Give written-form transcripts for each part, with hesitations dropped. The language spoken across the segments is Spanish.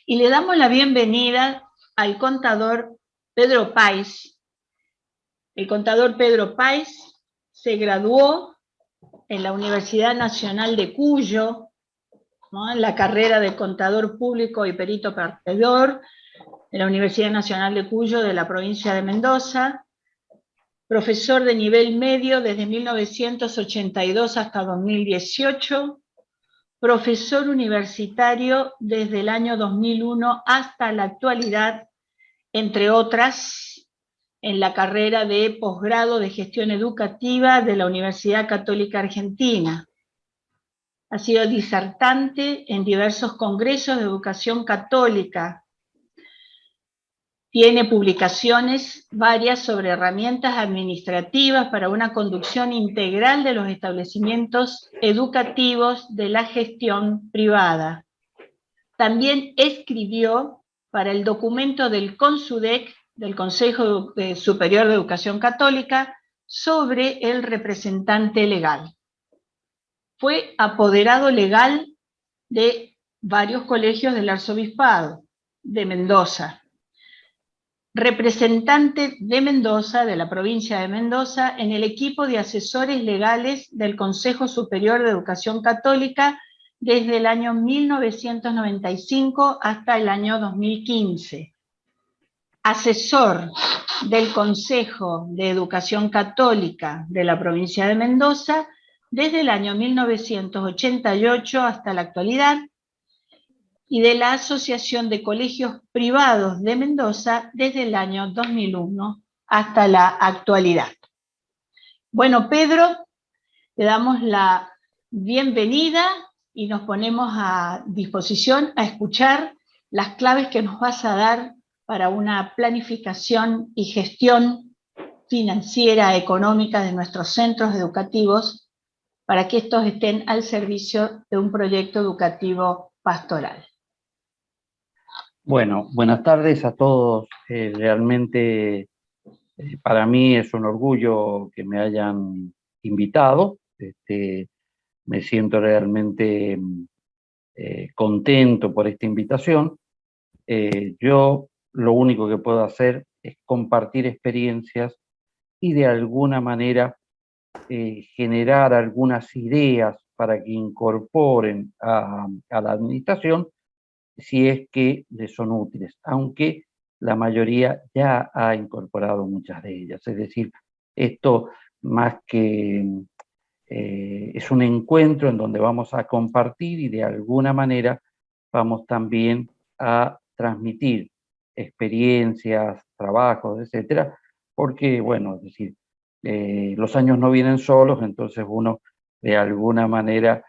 y le damos la bienvenida al contador Pedro País. El contador Pedro País se graduó en la Universidad Nacional de Cuyo, ¿no?, en la carrera de contador público y perito partidor, en la Universidad Nacional de Cuyo de la provincia de Mendoza, profesor de nivel medio desde 1982 hasta 2018, profesor universitario desde el año 2001 hasta la actualidad, entre otras, en la carrera de posgrado de gestión educativa de la Universidad Católica Argentina. Ha sido disertante en diversos congresos de educación católica. Tiene publicaciones varias sobre herramientas administrativas para una conducción integral de los establecimientos educativos de la gestión privada. También escribió para el documento del CONSUDEC, del Consejo Superior de Educación Católica, sobre el representante legal. Fue apoderado legal de varios colegios del Arzobispado de Mendoza, representante de Mendoza, de la provincia de Mendoza, en el equipo de asesores legales del Consejo Superior de Educación Católica desde el año 1995 hasta el año 2015. Asesor del Consejo de Educación Católica de la provincia de Mendoza desde el año 1988 hasta la actualidad, y de la Asociación de Colegios Privados de Mendoza desde el año 2001 hasta la actualidad. Bueno, Pedro, te damos la bienvenida y nos ponemos a disposición a escuchar las claves que nos vas a dar para una planificación y gestión financiera, económica de nuestros centros educativos, para que estos estén al servicio de un proyecto educativo pastoral. Bueno, buenas tardes a todos. Realmente para mí es un orgullo que me hayan invitado. Me siento realmente contento por esta invitación. Yo lo único que puedo hacer es compartir experiencias y de alguna manera generar algunas ideas para que incorporen a la administración, si es que les son útiles, aunque la mayoría ya ha incorporado muchas de ellas. Es decir, esto más que es un encuentro en donde vamos a compartir y de alguna manera vamos también a transmitir experiencias, trabajos, etcétera, porque, bueno, es decir, los años no vienen solos, entonces uno de alguna manera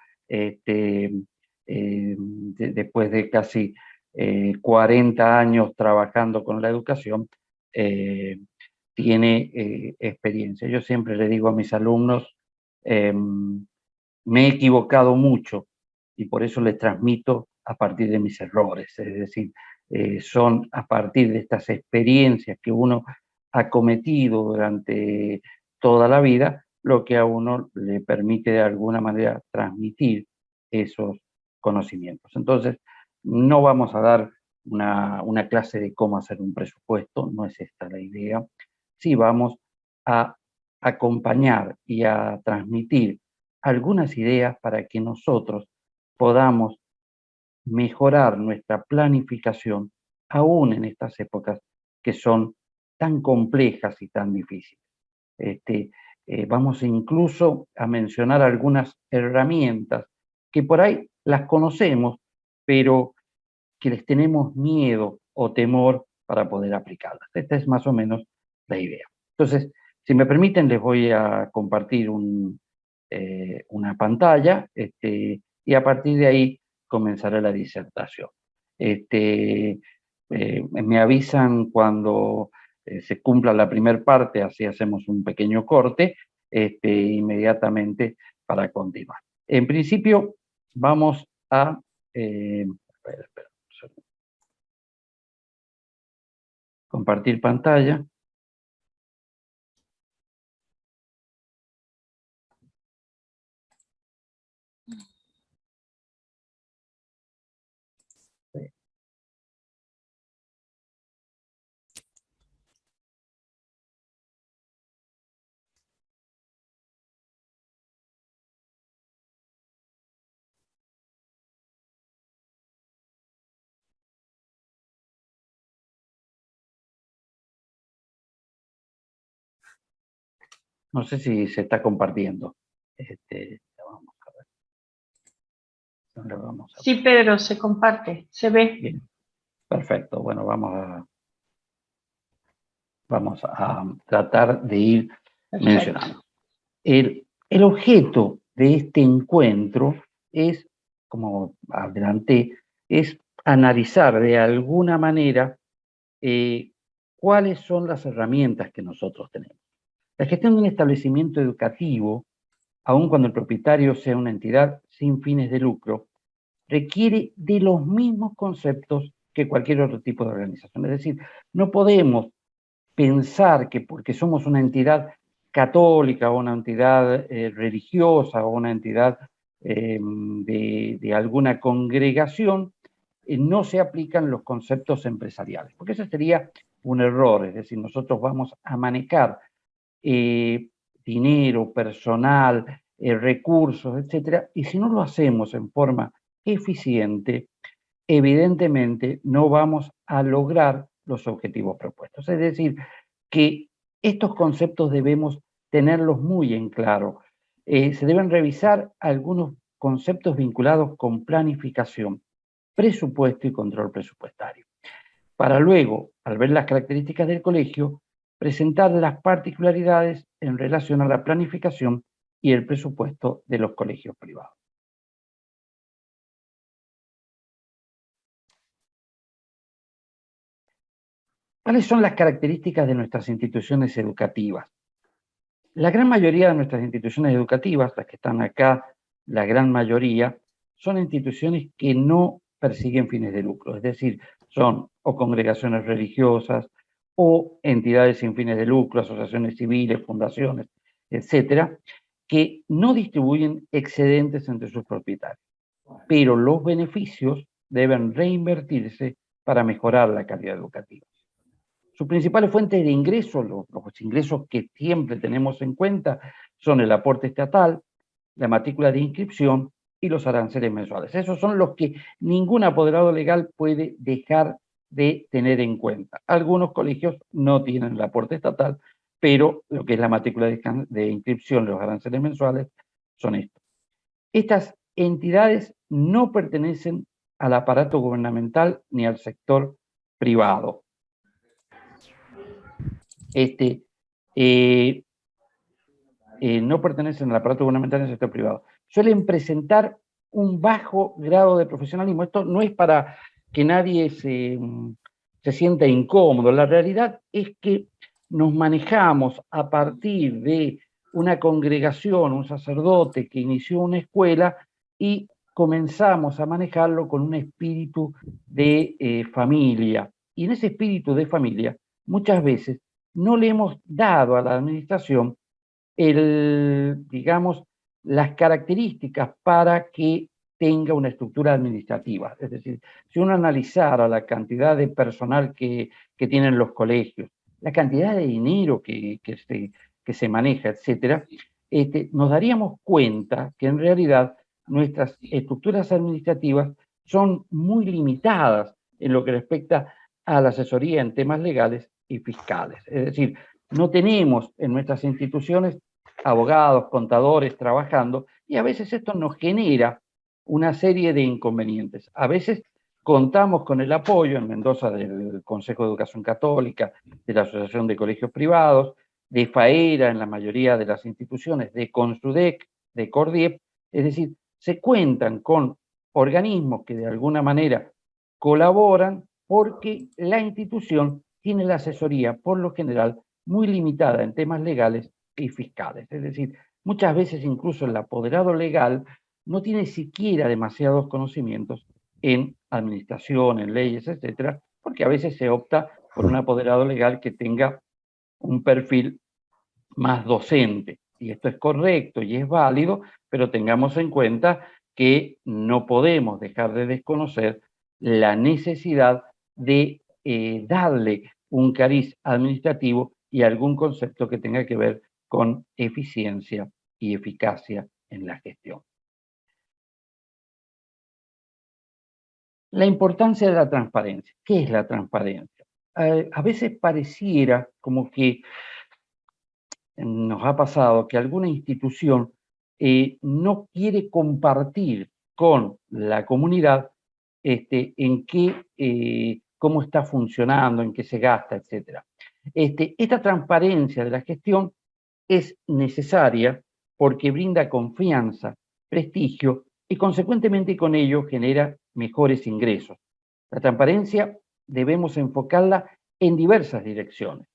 después de casi 40 años trabajando con la educación, tiene experiencia. Yo siempre le digo a mis alumnos, me he equivocado mucho y por eso les transmito a partir de mis errores, es decir, son a partir de estas experiencias que uno ha cometido durante toda la vida, lo que a uno le permite de alguna manera transmitir esos conocimientos. Entonces, no vamos a dar una clase de cómo hacer un presupuesto, no es esta la idea. Sí vamos a acompañar y a transmitir algunas ideas para que nosotros podamos mejorar nuestra planificación aún en estas épocas que son tan complejas y tan difíciles. Vamos incluso a mencionar algunas herramientas que por ahí las conocemos, pero que les tenemos miedo o temor para poder aplicarlas. Esta es más o menos la idea. Entonces, si me permiten, les voy a compartir una pantalla y a partir de ahí comenzará la disertación. Me avisan cuando se cumpla la primera parte, así hacemos un pequeño corte inmediatamente para continuar. En principio, vamos a... compartir pantalla. No sé si se está compartiendo. Vamos a ver. Ahora vamos a... Sí, Pedro, se comparte, se ve. Bien, perfecto. Bueno, vamos a tratar de ir Perfecto. mencionando. El objeto de este encuentro es, como adelanté, es analizar de alguna manera cuáles son las herramientas que nosotros tenemos. La gestión de un establecimiento educativo, aun cuando el propietario sea una entidad sin fines de lucro, requiere de los mismos conceptos que cualquier otro tipo de organización. Es decir, no podemos pensar que porque somos una entidad católica o una entidad religiosa o una entidad de alguna congregación, no se aplican los conceptos empresariales, porque ese sería un error. Es decir, nosotros vamos a manejar dinero, personal, recursos, etcétera, y si no lo hacemos en forma eficiente, evidentemente no vamos a lograr los objetivos propuestos. Es decir, que estos conceptos debemos tenerlos muy en claro. Se deben revisar algunos conceptos vinculados con planificación, presupuesto y control presupuestario, para luego, al ver las características del colegio, presentar las particularidades en relación a la planificación y el presupuesto de los colegios privados. ¿Cuáles son las características de nuestras instituciones educativas? La gran mayoría de nuestras instituciones educativas, las que están acá, la gran mayoría, son instituciones que no persiguen fines de lucro, es decir, son o congregaciones religiosas o entidades sin fines de lucro, asociaciones civiles, fundaciones, etcétera, que no distribuyen excedentes entre sus propietarios, pero los beneficios deben reinvertirse para mejorar la calidad educativa. Sus principales fuentes de ingresos, los ingresos que siempre tenemos en cuenta, son el aporte estatal, la matrícula de inscripción y los aranceles mensuales. Esos son los que ningún apoderado legal puede dejar de tener en cuenta. Algunos colegios no tienen el aporte estatal, pero lo que es la matrícula de inscripción, los aranceles mensuales, son estos. Estas entidades no pertenecen al aparato gubernamental ni al sector privado. No pertenecen al aparato gubernamental ni al sector privado. Suelen presentar un bajo grado de profesionalismo. Esto no es para que nadie se sienta incómodo. La realidad es que nos manejamos a partir de una congregación, un sacerdote que inició una escuela y comenzamos a manejarlo con un espíritu de familia. Y en ese espíritu de familia, muchas veces no le hemos dado a la administración digamos, las características para que tenga una estructura administrativa. Es decir, si uno analizara la cantidad de personal que tienen los colegios, la cantidad de dinero que se maneja, etcétera, nos daríamos cuenta que en realidad nuestras estructuras administrativas son muy limitadas en lo que respecta a la asesoría en temas legales y fiscales. Es decir, no tenemos en nuestras instituciones abogados, contadores trabajando, y a veces esto nos genera una serie de inconvenientes. A veces contamos con el apoyo en Mendoza del Consejo de Educación Católica, de la Asociación de Colegios Privados, de FAERA en la mayoría de las instituciones, de CONSUDEC, de CORDIEP, es decir, se cuentan con organismos que de alguna manera colaboran porque la institución tiene la asesoría, por lo general, muy limitada en temas legales y fiscales. Es decir, muchas veces incluso el apoderado legal no tiene siquiera demasiados conocimientos en administración, en leyes, etcétera, porque a veces se opta por un apoderado legal que tenga un perfil más docente. Y esto es correcto y es válido, pero tengamos en cuenta que no podemos dejar de desconocer la necesidad de darle un cariz administrativo y algún concepto que tenga que ver con eficiencia y eficacia en la gestión. La importancia de la transparencia. ¿Qué es la transparencia? A veces pareciera como que nos ha pasado que alguna institución no quiere compartir con la comunidad en qué, cómo está funcionando, en qué se gasta, etc. Esta transparencia de la gestión es necesaria porque brinda confianza, prestigio y consecuentemente con ello genera mejores ingresos. La transparencia debemos enfocarla en diversas direcciones.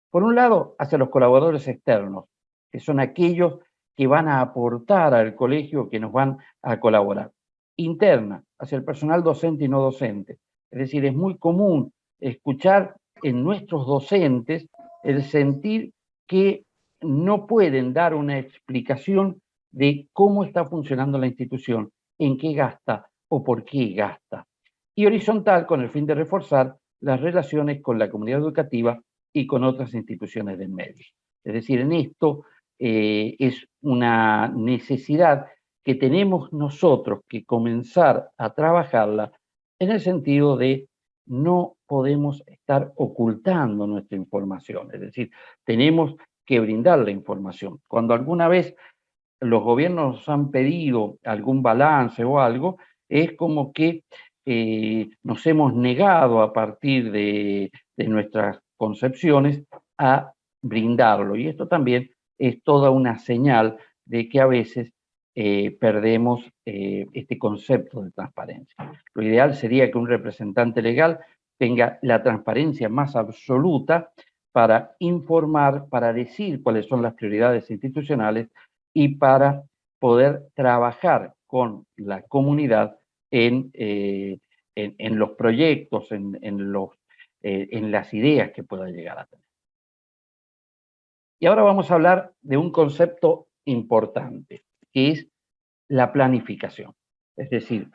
Por un lado, hacia los colaboradores externos, que son aquellos que van a aportar al colegio, que nos van a colaborar. Interna, hacia el personal docente y no docente. Es decir, es muy común escuchar en nuestros docentes el sentir que no pueden dar una explicación de cómo está funcionando la institución, en qué gasta o por qué gasta. Y horizontal, con el fin de reforzar las relaciones con la comunidad educativa y con otras instituciones del medio. Es decir, en esto es una necesidad que tenemos nosotros que comenzar a trabajarla en el sentido de no podemos estar ocultando nuestra información, es decir, tenemos que brindar la información. Cuando alguna vez los gobiernos nos han pedido algún balance o algo, es como que nos hemos negado a partir de nuestras concepciones a brindarlo. Y esto también es toda una señal de que a veces perdemos este concepto de transparencia. Lo ideal sería que un representante legal tenga la transparencia más absoluta para informar, para decir cuáles son las prioridades institucionales y para poder trabajar con la comunidad en los proyectos, en las ideas que pueda llegar a tener. Y ahora vamos a hablar de un concepto importante, que es la planificación. Es decir,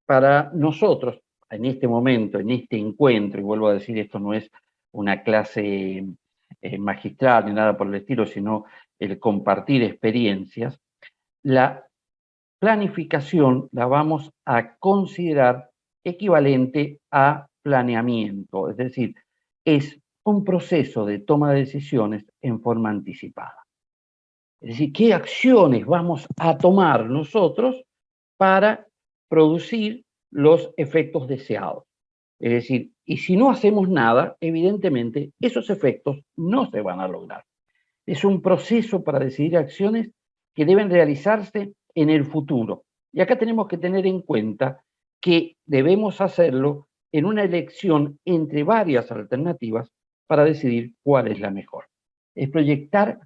para nosotros, en este momento, en este encuentro, y vuelvo a decir, esto no es una clase magistral ni nada por el estilo, sino el compartir experiencias, la planificación la vamos a considerar equivalente a planeamiento, es decir, es un proceso de toma de decisiones en forma anticipada. Es decir, ¿qué acciones vamos a tomar nosotros para producir los efectos deseados? Es decir, y si no hacemos nada, evidentemente esos efectos no se van a lograr. Es un proceso para decidir acciones que deben realizarse en el futuro. Y acá tenemos que tener en cuenta que debemos hacerlo en una elección entre varias alternativas para decidir cuál es la mejor. Es proyectar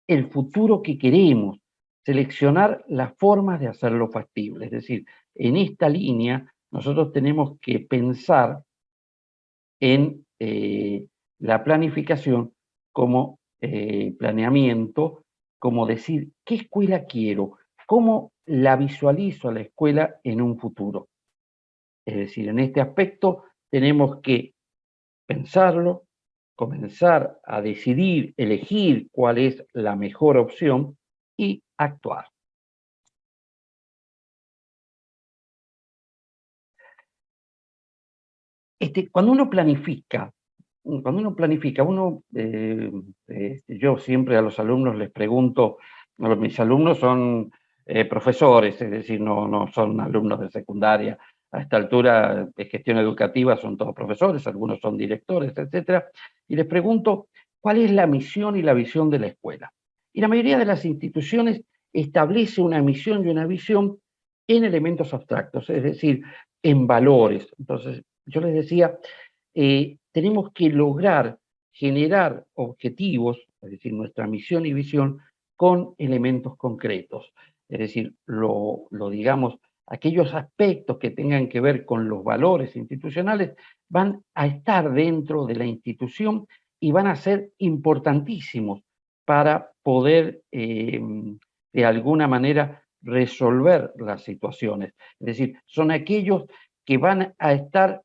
el futuro que queremos, seleccionar las formas de hacerlo factible. Es decir, en esta línea nosotros tenemos que pensar en la planificación como planeamiento, como decir, ¿qué escuela quiero? ¿Cómo la visualizo a la escuela en un futuro? Es decir, en este aspecto tenemos que pensarlo, comenzar a decidir, elegir cuál es la mejor opción y actuar. Cuando uno planifica, yo siempre a los alumnos les pregunto, mis alumnos son profesores, es decir, no son alumnos de secundaria. A esta altura de gestión educativa son todos profesores, algunos son directores, etcétera, y les pregunto cuál es la misión y la visión de la escuela. Y la mayoría de las instituciones establece una misión y una visión en elementos abstractos, es decir, en valores. Entonces, yo les decía, tenemos que lograr generar objetivos, es decir, nuestra misión y visión, con elementos concretos. Es decir, digamos, aquellos aspectos que tengan que ver con los valores institucionales van a estar dentro de la institución y van a ser importantísimos para poder, de alguna manera, resolver las situaciones. Es decir, son aquellos que van a estar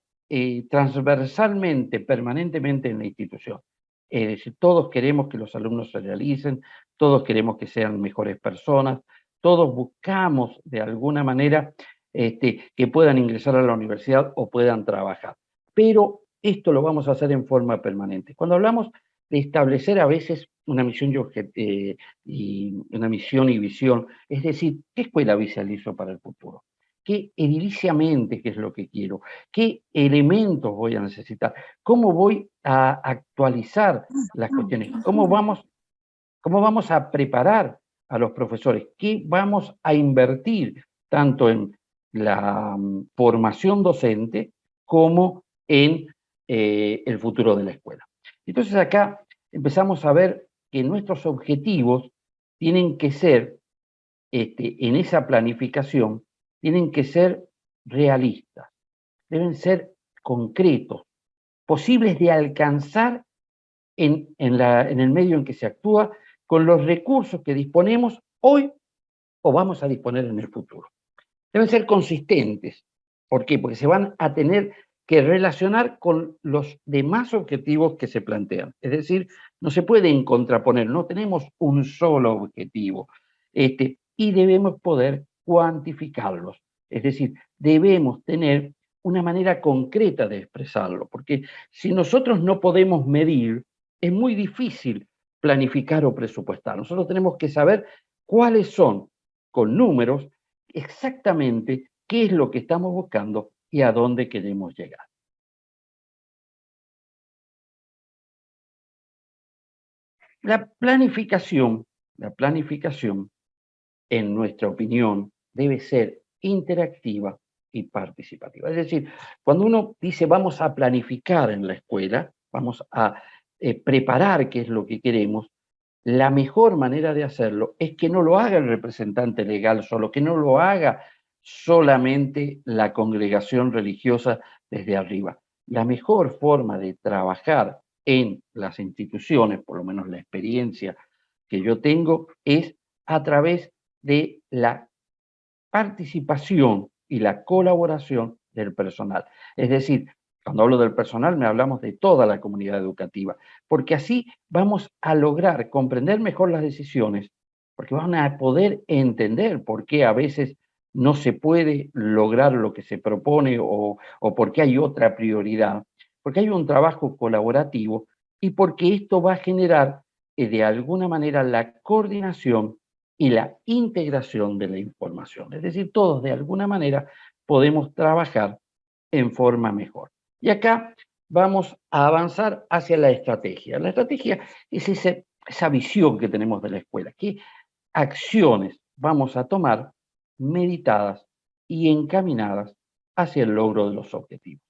transversalmente, permanentemente en la institución. Es decir, todos queremos que los alumnos se realicen, todos queremos que sean mejores personas, todos buscamos de alguna manera que puedan ingresar a la universidad o puedan trabajar. Pero esto lo vamos a hacer en forma permanente. Cuando hablamos de establecer a veces una misión una misión y visión, es decir, ¿qué escuela visualizo para el futuro? ¿Qué ediliciamente qué es lo que quiero? ¿Qué elementos voy a necesitar? ¿Cómo voy a actualizar las cuestiones? ¿Cómo vamos a preparar a los profesores? ¿Qué vamos a invertir tanto en la formación docente como en el futuro de la escuela? Entonces acá empezamos a ver que nuestros objetivos tienen que ser, en esa planificación, tienen que ser realistas, deben ser concretos, posibles de alcanzar en el medio en que se actúa, con los recursos que disponemos hoy o vamos a disponer en el futuro. Deben ser consistentes. ¿Por qué? Porque se van a tener que relacionar con los demás objetivos que se plantean. Es decir, no se pueden contraponer, no tenemos un solo objetivo. Y debemos poder cuantificarlos. Es decir, debemos tener una manera concreta de expresarlo, porque si nosotros no podemos medir, es muy difícil planificar o presupuestar. Nosotros tenemos que saber cuáles son, con números, exactamente qué es lo que estamos buscando y a dónde queremos llegar. La planificación, en nuestra opinión, debe ser interactiva y participativa. Es decir, cuando uno dice vamos a planificar en la escuela, vamos a preparar qué es lo que queremos, la mejor manera de hacerlo es que no lo haga el representante legal solo, que no lo haga solamente la congregación religiosa desde arriba. La mejor forma de trabajar en las instituciones, por lo menos la experiencia que yo tengo, es a través de la participación y la colaboración del personal. Es decir, cuando hablo del personal, me hablamos de toda la comunidad educativa, porque así vamos a lograr comprender mejor las decisiones, porque van a poder entender por qué a veces no se puede lograr lo que se propone o por qué hay otra prioridad, porque hay un trabajo colaborativo y porque esto va a generar de alguna manera la coordinación y la integración de la información. Es decir, todos de alguna manera podemos trabajar en forma mejor. Y acá vamos a avanzar hacia la estrategia. La estrategia es esa visión que tenemos de la escuela. ¿Qué acciones vamos a tomar meditadas y encaminadas hacia el logro de los objetivos?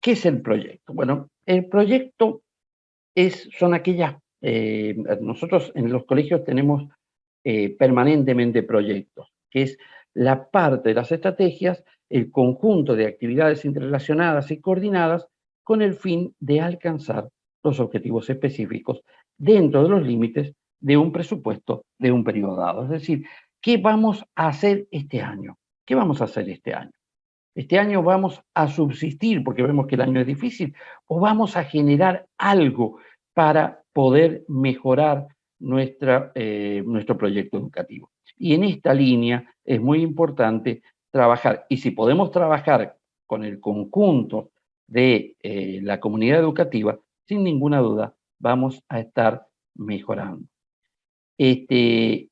¿Qué es el proyecto? Bueno, el proyecto son aquellas, nosotros en los colegios tenemos permanentemente proyectos, que es la parte de las estrategias, el conjunto de actividades interrelacionadas y coordinadas con el fin de alcanzar los objetivos específicos dentro de los límites de un presupuesto de un periodo dado. Es decir, ¿qué vamos a hacer este año? ¿Qué vamos a hacer este año? Este año vamos a subsistir porque vemos que el año es difícil o vamos a generar algo para poder mejorar nuestro proyecto educativo. Y en esta línea es muy importante trabajar. Y si podemos trabajar con el conjunto de la comunidad educativa, sin ninguna duda vamos a estar mejorando. Y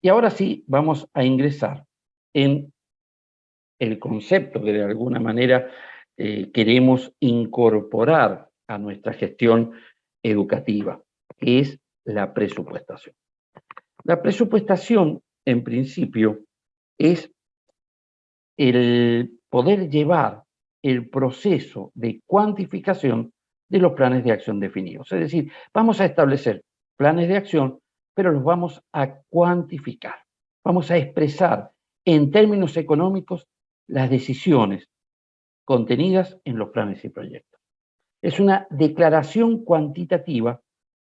ahora sí vamos a ingresar en el concepto que de alguna manera queremos incorporar a nuestra gestión educativa, que es la presupuestación. La presupuestación, en principio, es el poder llevar el proceso de cuantificación de los planes de acción definidos. Es decir, vamos a establecer planes de acción, pero los vamos a cuantificar. Vamos a expresar en términos económicos las decisiones contenidas en los planes y proyectos. Es una declaración cuantitativa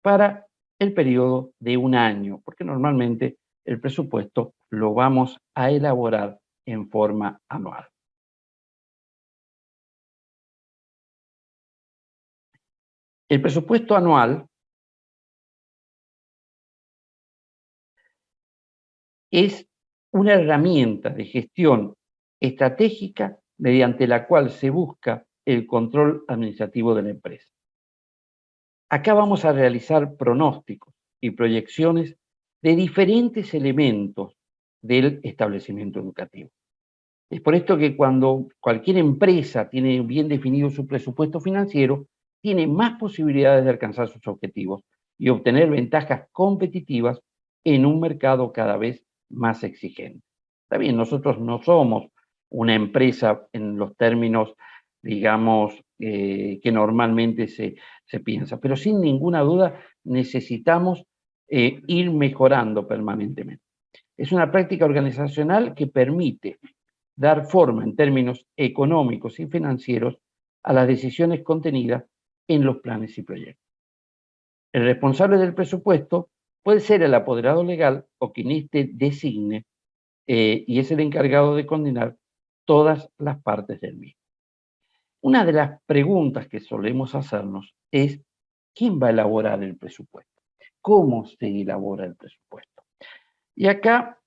para el periodo de un año, porque normalmente el presupuesto lo vamos a elaborar en forma anual. El presupuesto anual es una herramienta de gestión estratégica mediante la cual se busca el control administrativo de la empresa. Acá vamos a realizar pronósticos y proyecciones de diferentes elementos del establecimiento educativo. Es por esto que cuando cualquier empresa tiene bien definido su presupuesto financiero, tiene más posibilidades de alcanzar sus objetivos y obtener ventajas competitivas en un mercado cada vez más exigente. Está bien, nosotros no somos una empresa en los términos, digamos, que normalmente se piensa, pero sin ninguna duda necesitamos ir mejorando permanentemente. Es una práctica organizacional que permite dar forma en términos económicos y financieros a las decisiones contenidas en los planes y proyectos. El responsable del presupuesto puede ser el apoderado legal o quien éste designe y es el encargado de coordinar todas las partes del mismo. Una de las preguntas que solemos hacernos es ¿quién va a elaborar el presupuesto? ¿Cómo se elabora el presupuesto? Y acá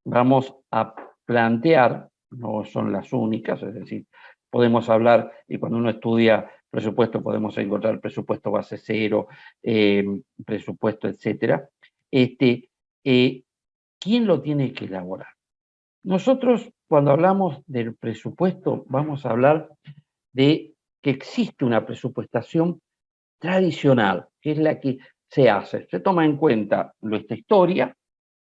vamos a plantear, no son las únicas, es decir, podemos hablar, y cuando uno estudia presupuesto podemos encontrar presupuesto base cero, presupuesto, etcétera. ¿Quién lo tiene que elaborar? Nosotros, cuando hablamos del presupuesto, vamos a hablar de que existe una presupuestación tradicional, que es la que se hace. Se toma en cuenta nuestra historia,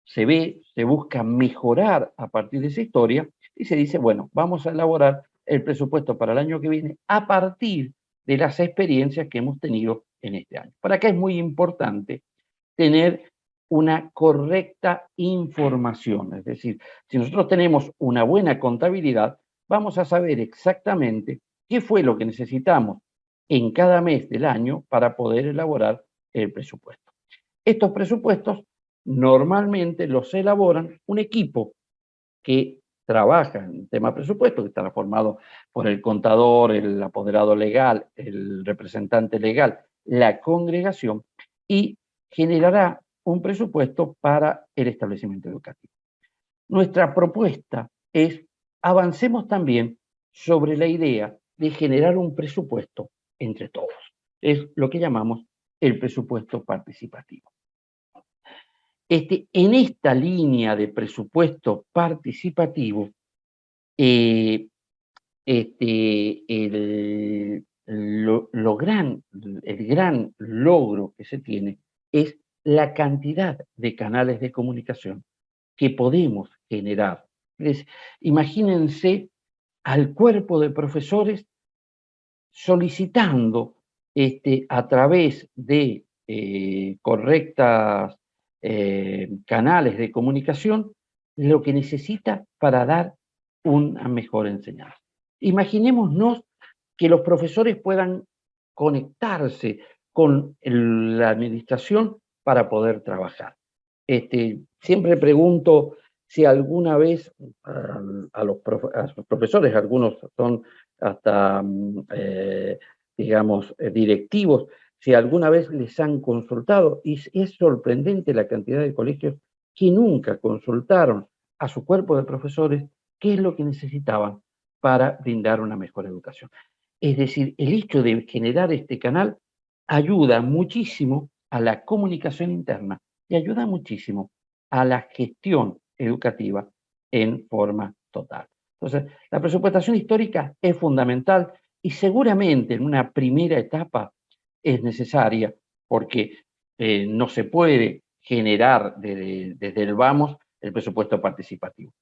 se ve, se busca mejorar a partir de esa historia y se dice, bueno, vamos a elaborar el presupuesto para el año que viene a partir de las experiencias que hemos tenido en este año. Para acá es muy importante tener una correcta información, es decir, si nosotros tenemos una buena contabilidad, vamos a saber exactamente qué fue lo que necesitamos en cada mes del año para poder elaborar el presupuesto. Estos presupuestos normalmente los elaboran un equipo que trabaja en el tema presupuesto, que estará formado por el contador, el apoderado legal, el representante legal, la congregación, y generará un presupuesto para el establecimiento educativo. Nuestra propuesta es avancemos también sobre la idea de generar un presupuesto entre todos. Es lo que llamamos el presupuesto participativo. En esta línea de presupuesto participativo, el gran logro que se tiene es la cantidad de canales de comunicación que podemos generar. Imagínense al cuerpo de profesores solicitando a través de correctas canales de comunicación lo que necesita para dar una mejor enseñanza. Imaginémonos que los profesores puedan conectarse con la administración para poder trabajar. Siempre pregunto si alguna vez a los profesores, algunos son hasta, digamos, directivos, si alguna vez les han consultado, y es sorprendente la cantidad de colegios que nunca consultaron a su cuerpo de profesores qué es lo que necesitaban para brindar una mejor educación. Es decir, el hecho de generar este canal ayuda muchísimo a la comunicación interna y ayuda muchísimo a la gestión educativa en forma total. Entonces, la presupuestación histórica es fundamental y seguramente en una primera etapa es necesaria porque no se puede generar desde el vamos el presupuesto participativo.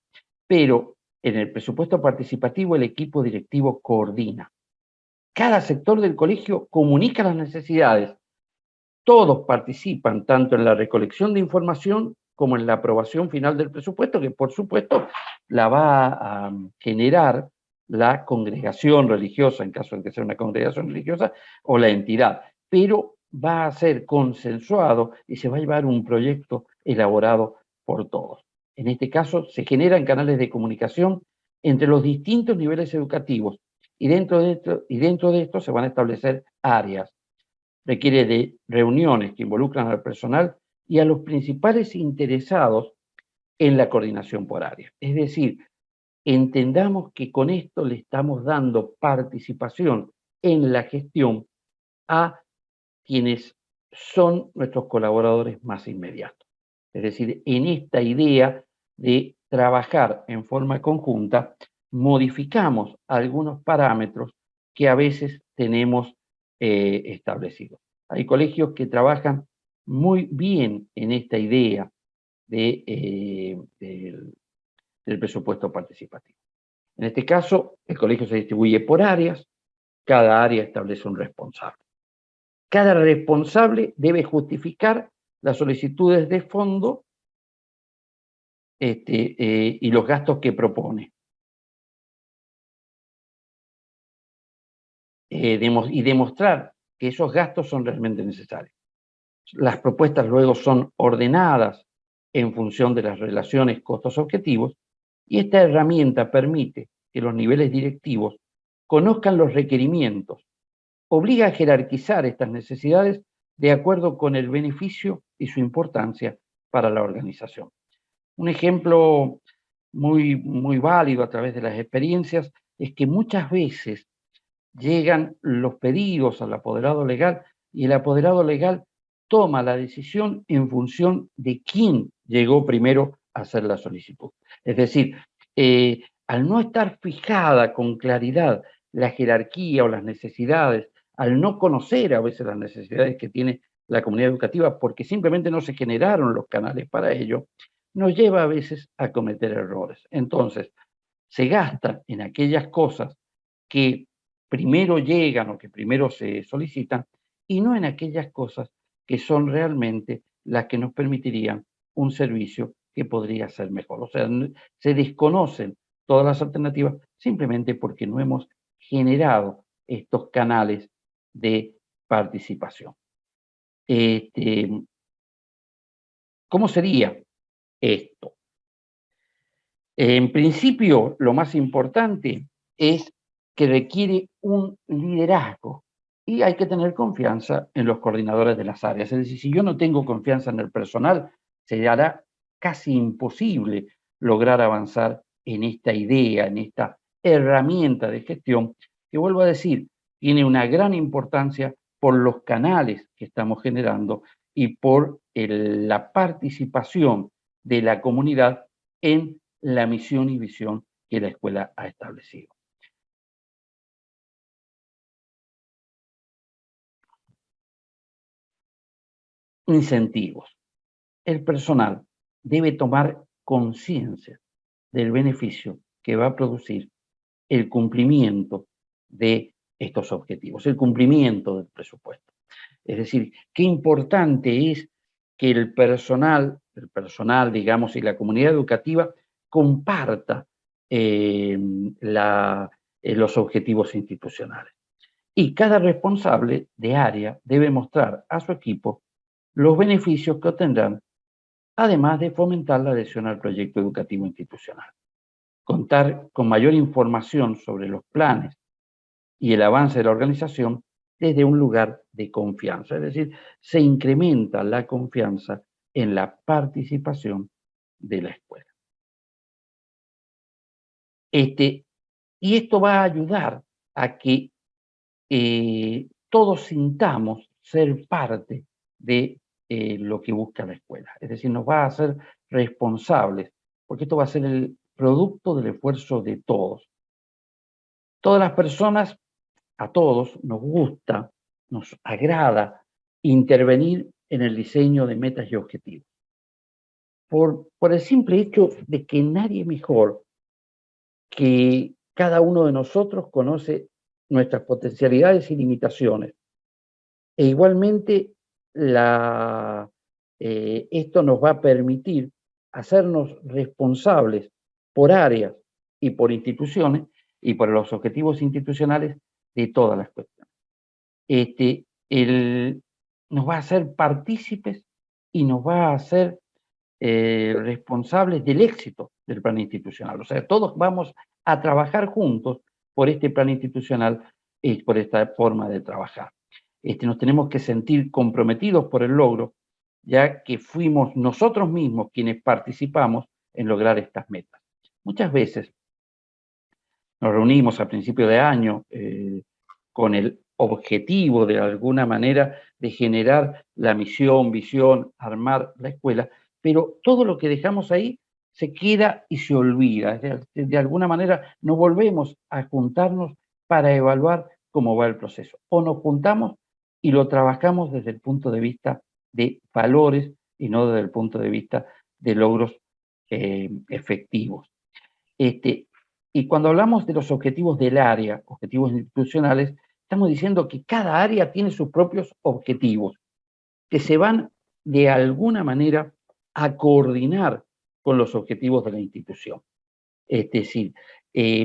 Pero en el presupuesto participativo el equipo directivo coordina. Cada sector del colegio comunica las necesidades. Todos participan tanto en la recolección de información como en la aprobación final del presupuesto, que por supuesto la va a generar la congregación religiosa, en caso de que sea una congregación religiosa, o la entidad, pero va a ser consensuado y se va a llevar un proyecto elaborado por todos. En este caso, se generan canales de comunicación entre los distintos niveles educativos y dentro de esto se van a establecer áreas. Requiere de reuniones que involucran al personal y a los principales interesados en la coordinación por área. Es decir, entendamos que con esto le estamos dando participación en la gestión a quienes son nuestros colaboradores más inmediatos. Es decir, en esta idea de trabajar en forma conjunta, modificamos algunos parámetros que a veces tenemos establecidos. Hay colegios que trabajan muy bien en esta idea del presupuesto participativo. En este caso, el colegio se distribuye por áreas, cada área establece un responsable. Cada responsable debe justificar las solicitudes de fondo y los gastos que propone. Y demostrar que esos gastos son realmente necesarios. Las propuestas luego son ordenadas en función de las relaciones costos-objetivos y esta herramienta permite que los niveles directivos conozcan los requerimientos, obliga a jerarquizar estas necesidades de acuerdo con el beneficio y su importancia para la organización. Un ejemplo muy válido a través de las experiencias es que muchas veces llegan los pedidos al apoderado legal y el apoderado legal toma la decisión en función de quién llegó primero a hacer la solicitud. Es decir, al no estar fijada con claridad la jerarquía o las necesidades, al no conocer a veces las necesidades que tiene la comunidad educativa porque simplemente no se generaron los canales para ello, nos lleva a veces a cometer errores. Entonces, se gasta en aquellas cosas que primero llegan o que primero se solicitan y no en aquellas cosas que son realmente las que nos permitirían un servicio que podría ser mejor. O sea, se desconocen todas las alternativas simplemente porque no hemos generado estos canales de participación. ¿Cómo sería esto? En principio, lo más importante es que requiere un liderazgo y hay que tener confianza en los coordinadores de las áreas. Es decir, si yo no tengo confianza en el personal, se hará casi imposible lograr avanzar en esta idea, en esta herramienta de gestión, que vuelvo a decir, tiene una gran importancia por los canales que estamos generando y por la participación de la comunidad en la misión y visión que la escuela ha establecido. Incentivos. El personal debe tomar conciencia del beneficio que va a producir el cumplimiento de estos objetivos, el cumplimiento del presupuesto. Es decir, qué importante es que el personal, digamos, y la comunidad educativa comparta los objetivos institucionales. Y cada responsable de área debe mostrar a su equipo los beneficios que obtendrán, además de fomentar la adhesión al proyecto educativo institucional. Contar con mayor información sobre los planes y el avance de la organización desde un lugar de confianza. Es decir, se incrementa la confianza en la participación de la escuela. Y esto va a ayudar a que todos sintamos ser parte de lo que busca la escuela. Es decir, nos va a hacer responsables, porque esto va a ser el producto del esfuerzo de todos. Todas las personas, a todos nos gusta, nos agrada intervenir en el diseño de metas y objetivos. Por el simple hecho de que nadie mejor que cada uno de nosotros conoce nuestras potencialidades y limitaciones. E igualmente, esto nos va a permitir hacernos responsables por áreas y por instituciones y por los objetivos institucionales de todas las cuestiones. Nos va a hacer partícipes y nos va a hacer responsables del éxito del plan institucional. O sea, todos vamos a trabajar juntos por este plan institucional y por esta forma de trabajar. Nos tenemos que sentir comprometidos por el logro, ya que fuimos nosotros mismos quienes participamos en lograr estas metas. Muchas veces nos reunimos a principio de año con el objetivo, de alguna manera, de generar la misión, visión, armar la escuela, pero todo lo que dejamos ahí se queda y se olvida. De alguna manera no volvemos a juntarnos para evaluar cómo va el proceso. O nos juntamos y lo trabajamos desde el punto de vista de valores y no desde el punto de vista de logros efectivos. Y cuando hablamos de los objetivos del área, objetivos institucionales, estamos diciendo que cada área tiene sus propios objetivos, que se van de alguna manera a coordinar con los objetivos de la institución. Es decir,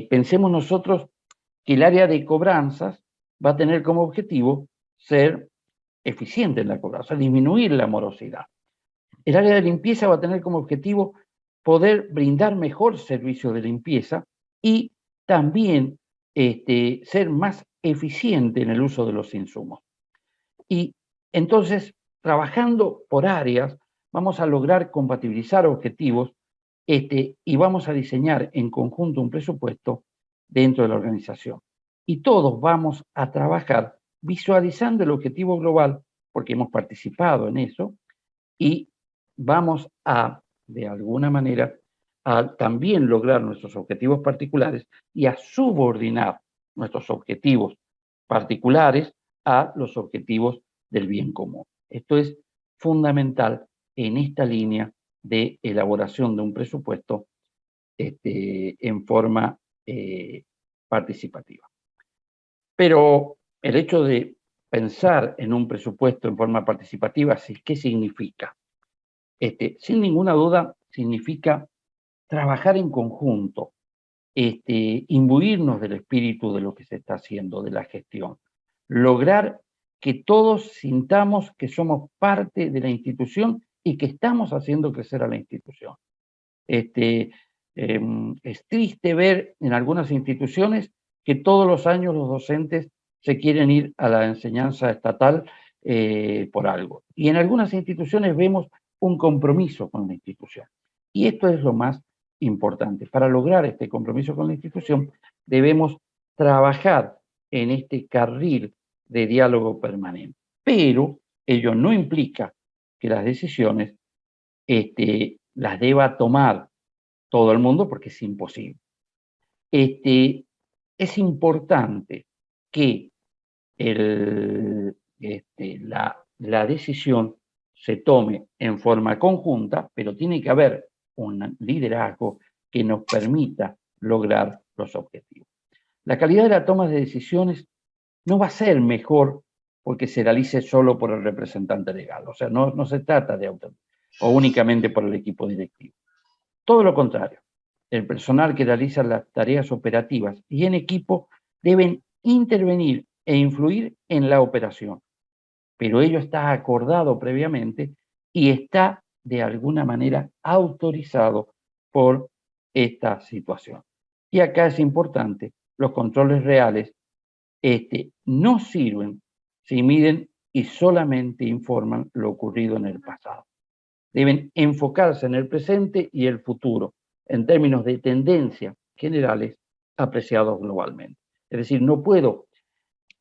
pensemos nosotros que el área de cobranzas va a tener como objetivo ser eficiente en la cobranza, disminuir la morosidad. El área de limpieza va a tener como objetivo poder brindar mejor servicio de limpieza y también ser más eficiente en el uso de los insumos. Y entonces, trabajando por áreas, vamos a lograr compatibilizar objetivos y vamos a diseñar en conjunto un presupuesto dentro de la organización. Y todos vamos a trabajar visualizando el objetivo global, porque hemos participado en eso, y vamos a, de alguna manera, a también lograr nuestros objetivos particulares y a subordinar nuestros objetivos particulares a los objetivos del bien común. Esto es fundamental en esta línea de elaboración de un presupuesto en forma participativa. Pero el hecho de pensar en un presupuesto en forma participativa, ¿qué significa? Sin ninguna duda, significa trabajar en conjunto, imbuirnos del espíritu de lo que se está haciendo, de la gestión, lograr que todos sintamos que somos parte de la institución y que estamos haciendo crecer a la institución. Es triste ver en algunas instituciones que todos los años los docentes se quieren ir a la enseñanza estatal por algo. Y en algunas instituciones vemos un compromiso con la institución. Y esto es lo más importante. Para lograr este compromiso con la institución, debemos trabajar en este carril de diálogo permanente. Pero ello no implica que las decisiones las deba tomar todo el mundo, porque es imposible. Es importante que la decisión se tome en forma conjunta, pero tiene que haber un liderazgo que nos permita lograr los objetivos. La calidad de la toma de decisiones no va a ser mejor porque se realice solo por el representante legal. O sea, no se trata de autonomía o únicamente por el equipo directivo. Todo lo contrario. El personal que realiza las tareas operativas y en equipo deben intervenir e influir en la operación. Pero ello está acordado previamente y está de alguna manera autorizado por esta situación. Y acá es importante, los controles reales no sirven si miden y solamente informan lo ocurrido en el pasado. Deben enfocarse en el presente y el futuro, en términos de tendencias generales apreciados globalmente. Es decir, no puedo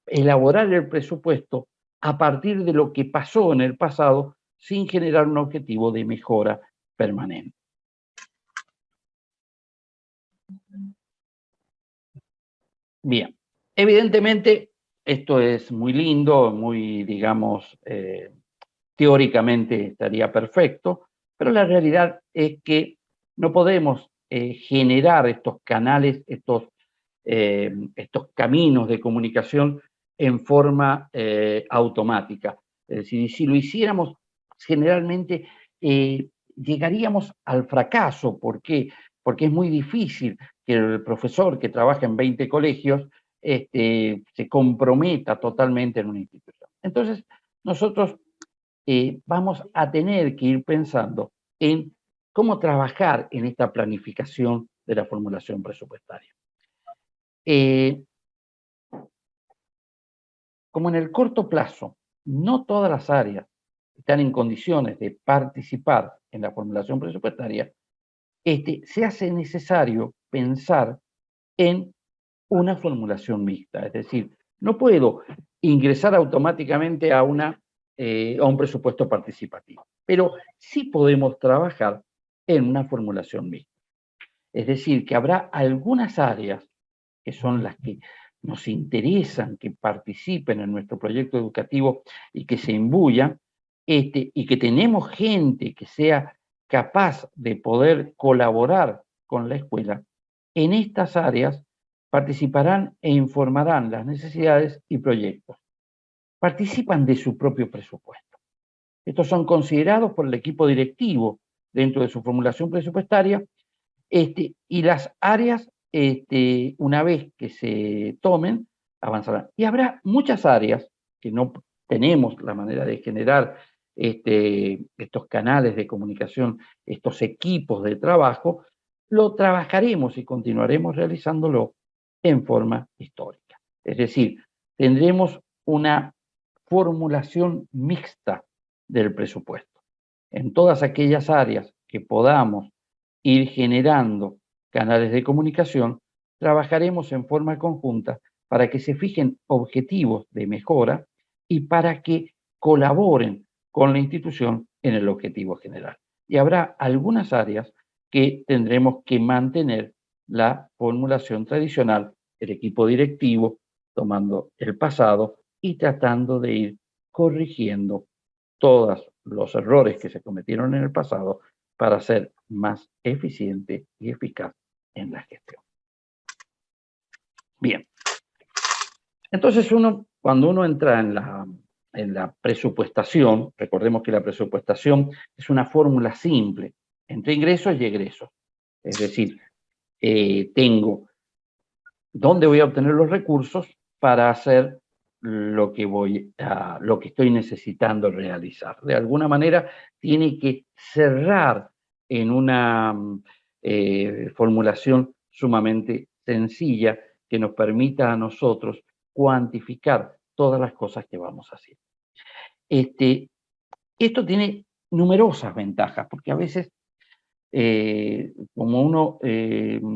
elaborar el presupuesto a partir de lo que pasó en el pasado sin generar un objetivo de mejora permanente. Bien, evidentemente esto es muy lindo, muy, digamos, teóricamente estaría perfecto, pero la realidad es que no podemos generar estos canales, estos caminos de comunicación en forma automática. Es decir, si lo hiciéramos, generalmente llegaríamos al fracaso. ¿Por qué? Porque es muy difícil que el profesor que trabaja en 20 colegios se comprometa totalmente en una institución. Entonces, nosotros vamos a tener que ir pensando en cómo trabajar en esta planificación de la formulación presupuestaria. Como en el corto plazo no todas las áreas están en condiciones de participar en la formulación presupuestaria, se hace necesario pensar en una formulación mixta. Es decir, no puedo ingresar automáticamente a un presupuesto participativo, pero sí podemos trabajar en una formulación mixta. Es decir, que habrá algunas áreas que son las que nos interesan que participen en nuestro proyecto educativo y que se imbuyan, y que tenemos gente que sea capaz de poder colaborar con la escuela. En estas áreas participarán e informarán las necesidades y proyectos. Participan de su propio presupuesto. Estos son considerados por el equipo directivo dentro de su formulación presupuestaria, y las áreas, una vez que se tomen, avanzarán. Y habrá muchas áreas que no tenemos la manera de generar estos canales de comunicación, estos equipos de trabajo, lo trabajaremos y continuaremos realizándolo en forma histórica. Es decir, tendremos una formulación mixta del presupuesto. En todas aquellas áreas que podamos ir generando canales de comunicación, trabajaremos en forma conjunta para que se fijen objetivos de mejora y para que colaboren con la institución en el objetivo general. Y habrá algunas áreas que tendremos que mantener la formulación tradicional, el equipo directivo, tomando el pasado y tratando de ir corrigiendo todos los errores que se cometieron en el pasado para ser más eficiente y eficaz en la gestión. Bien. Entonces cuando uno entra en la presupuestación, recordemos que la presupuestación es una fórmula simple entre ingresos y egresos. Es decir, tengo dónde voy a obtener los recursos para hacer lo que estoy necesitando realizar. De alguna manera tiene que cerrar en una formulación sumamente sencilla que nos permita a nosotros cuantificar todas las cosas que vamos a hacer. Esto tiene numerosas ventajas, porque a veces como uno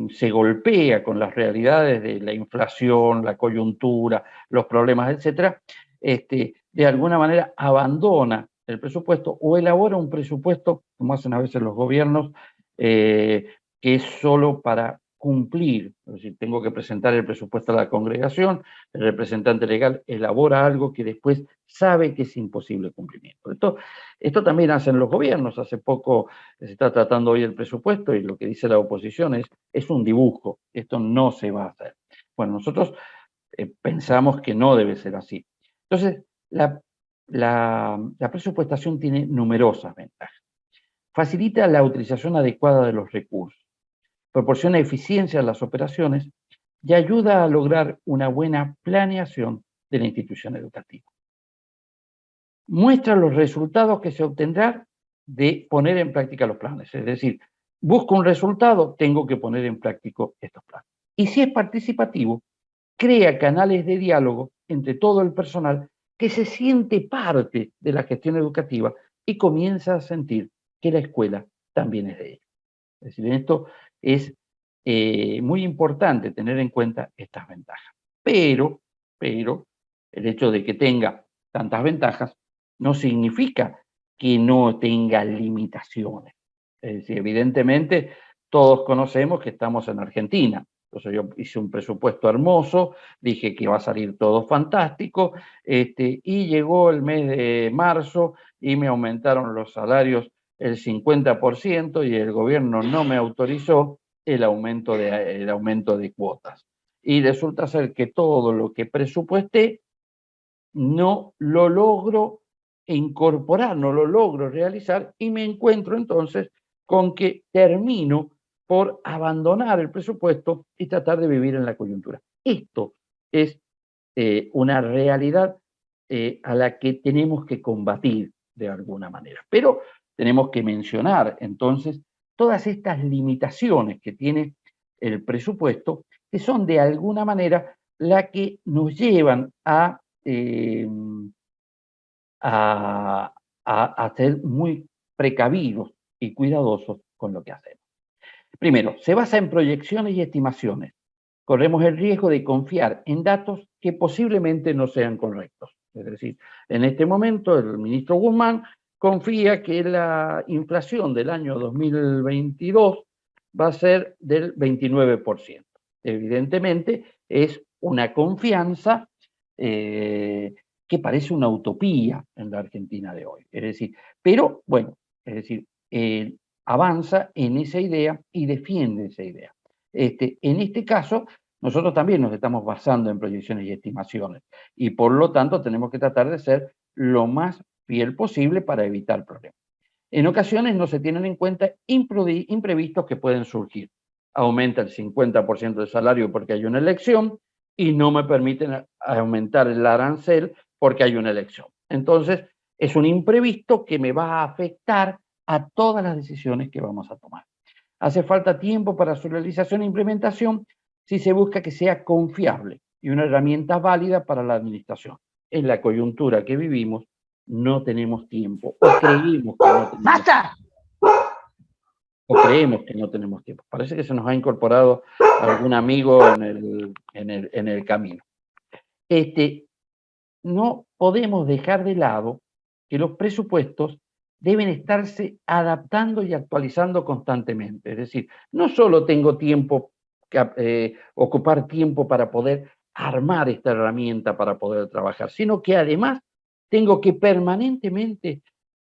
se golpea con las realidades de la inflación, la coyuntura, los problemas, etcétera, de alguna manera abandona el presupuesto o elabora un presupuesto, como hacen a veces los gobiernos, que es solo para cumplir. Es decir, tengo que presentar el presupuesto a la congregación, el representante legal elabora algo que después sabe que es imposible cumplimiento. Esto también hacen los gobiernos. Hace poco se está tratando hoy el presupuesto y lo que dice la oposición es un dibujo, esto no se va a hacer. Bueno, nosotros pensamos que no debe ser así. Entonces, la presupuestación tiene numerosas ventajas. Facilita la utilización adecuada de los recursos, proporciona eficiencia a las operaciones y ayuda a lograr una buena planeación de la institución educativa. Muestra los resultados que se obtendrán de poner en práctica los planes. Es decir, busco un resultado, tengo que poner en práctica estos planes. Y si es participativo, crea canales de diálogo entre todo el personal que se siente parte de la gestión educativa y comienza a sentir que la escuela también es de ellos. Es decir, en esto es muy importante tener en cuenta estas ventajas. Pero el hecho de que tenga tantas ventajas no significa que no tenga limitaciones. Es decir, evidentemente todos conocemos que estamos en Argentina. Entonces yo hice un presupuesto hermoso, dije que va a salir todo fantástico, y llegó el mes de marzo y me aumentaron los salarios el 50% y el gobierno no me autorizó el aumento de cuotas. Y resulta ser que todo lo que presupuesté no lo logro incorporar, no lo logro realizar y me encuentro entonces con que termino por abandonar el presupuesto y tratar de vivir en la coyuntura. Esto es una realidad a la que tenemos que combatir de alguna manera. Pero tenemos que mencionar entonces todas estas limitaciones que tiene el presupuesto, que son de alguna manera la que nos llevan a ser muy precavidos y cuidadosos con lo que hacemos. Primero, se basa en proyecciones y estimaciones. corremos el riesgo de confiar en datos que posiblemente no sean correctos. Es decir, en este momento el ministro Guzmán confía que la inflación del año 2022 va a ser del 29%. Evidentemente es una confianza que parece una utopía en la Argentina de hoy. Es decir, pero bueno, es decir, avanza en esa idea y defiende esa idea. En este caso, nosotros también nos estamos basando en proyecciones y estimaciones y por lo tanto tenemos que tratar de ser lo más fiel posible para evitar problemas. En ocasiones no se tienen en cuenta imprevistos que pueden surgir. Aumenta el 50% del salario porque hay una elección y no me permiten aumentar el arancel porque hay una elección. Entonces, es un imprevisto que me va a afectar a todas las decisiones que vamos a tomar. Hace falta tiempo para su realización e implementación si se busca que sea confiable y una herramienta válida para la administración. En la coyuntura que vivimos, no tenemos tiempo, o creemos que no tenemos ¡Basta! o creemos que no tenemos tiempo. Parece que se nos ha incorporado algún amigo en el camino. No podemos dejar de lado que los presupuestos deben estarse adaptando y actualizando constantemente. Es decir, no solo tengo tiempo, ocupar tiempo para poder armar esta herramienta para poder trabajar, sino que además tengo que permanentemente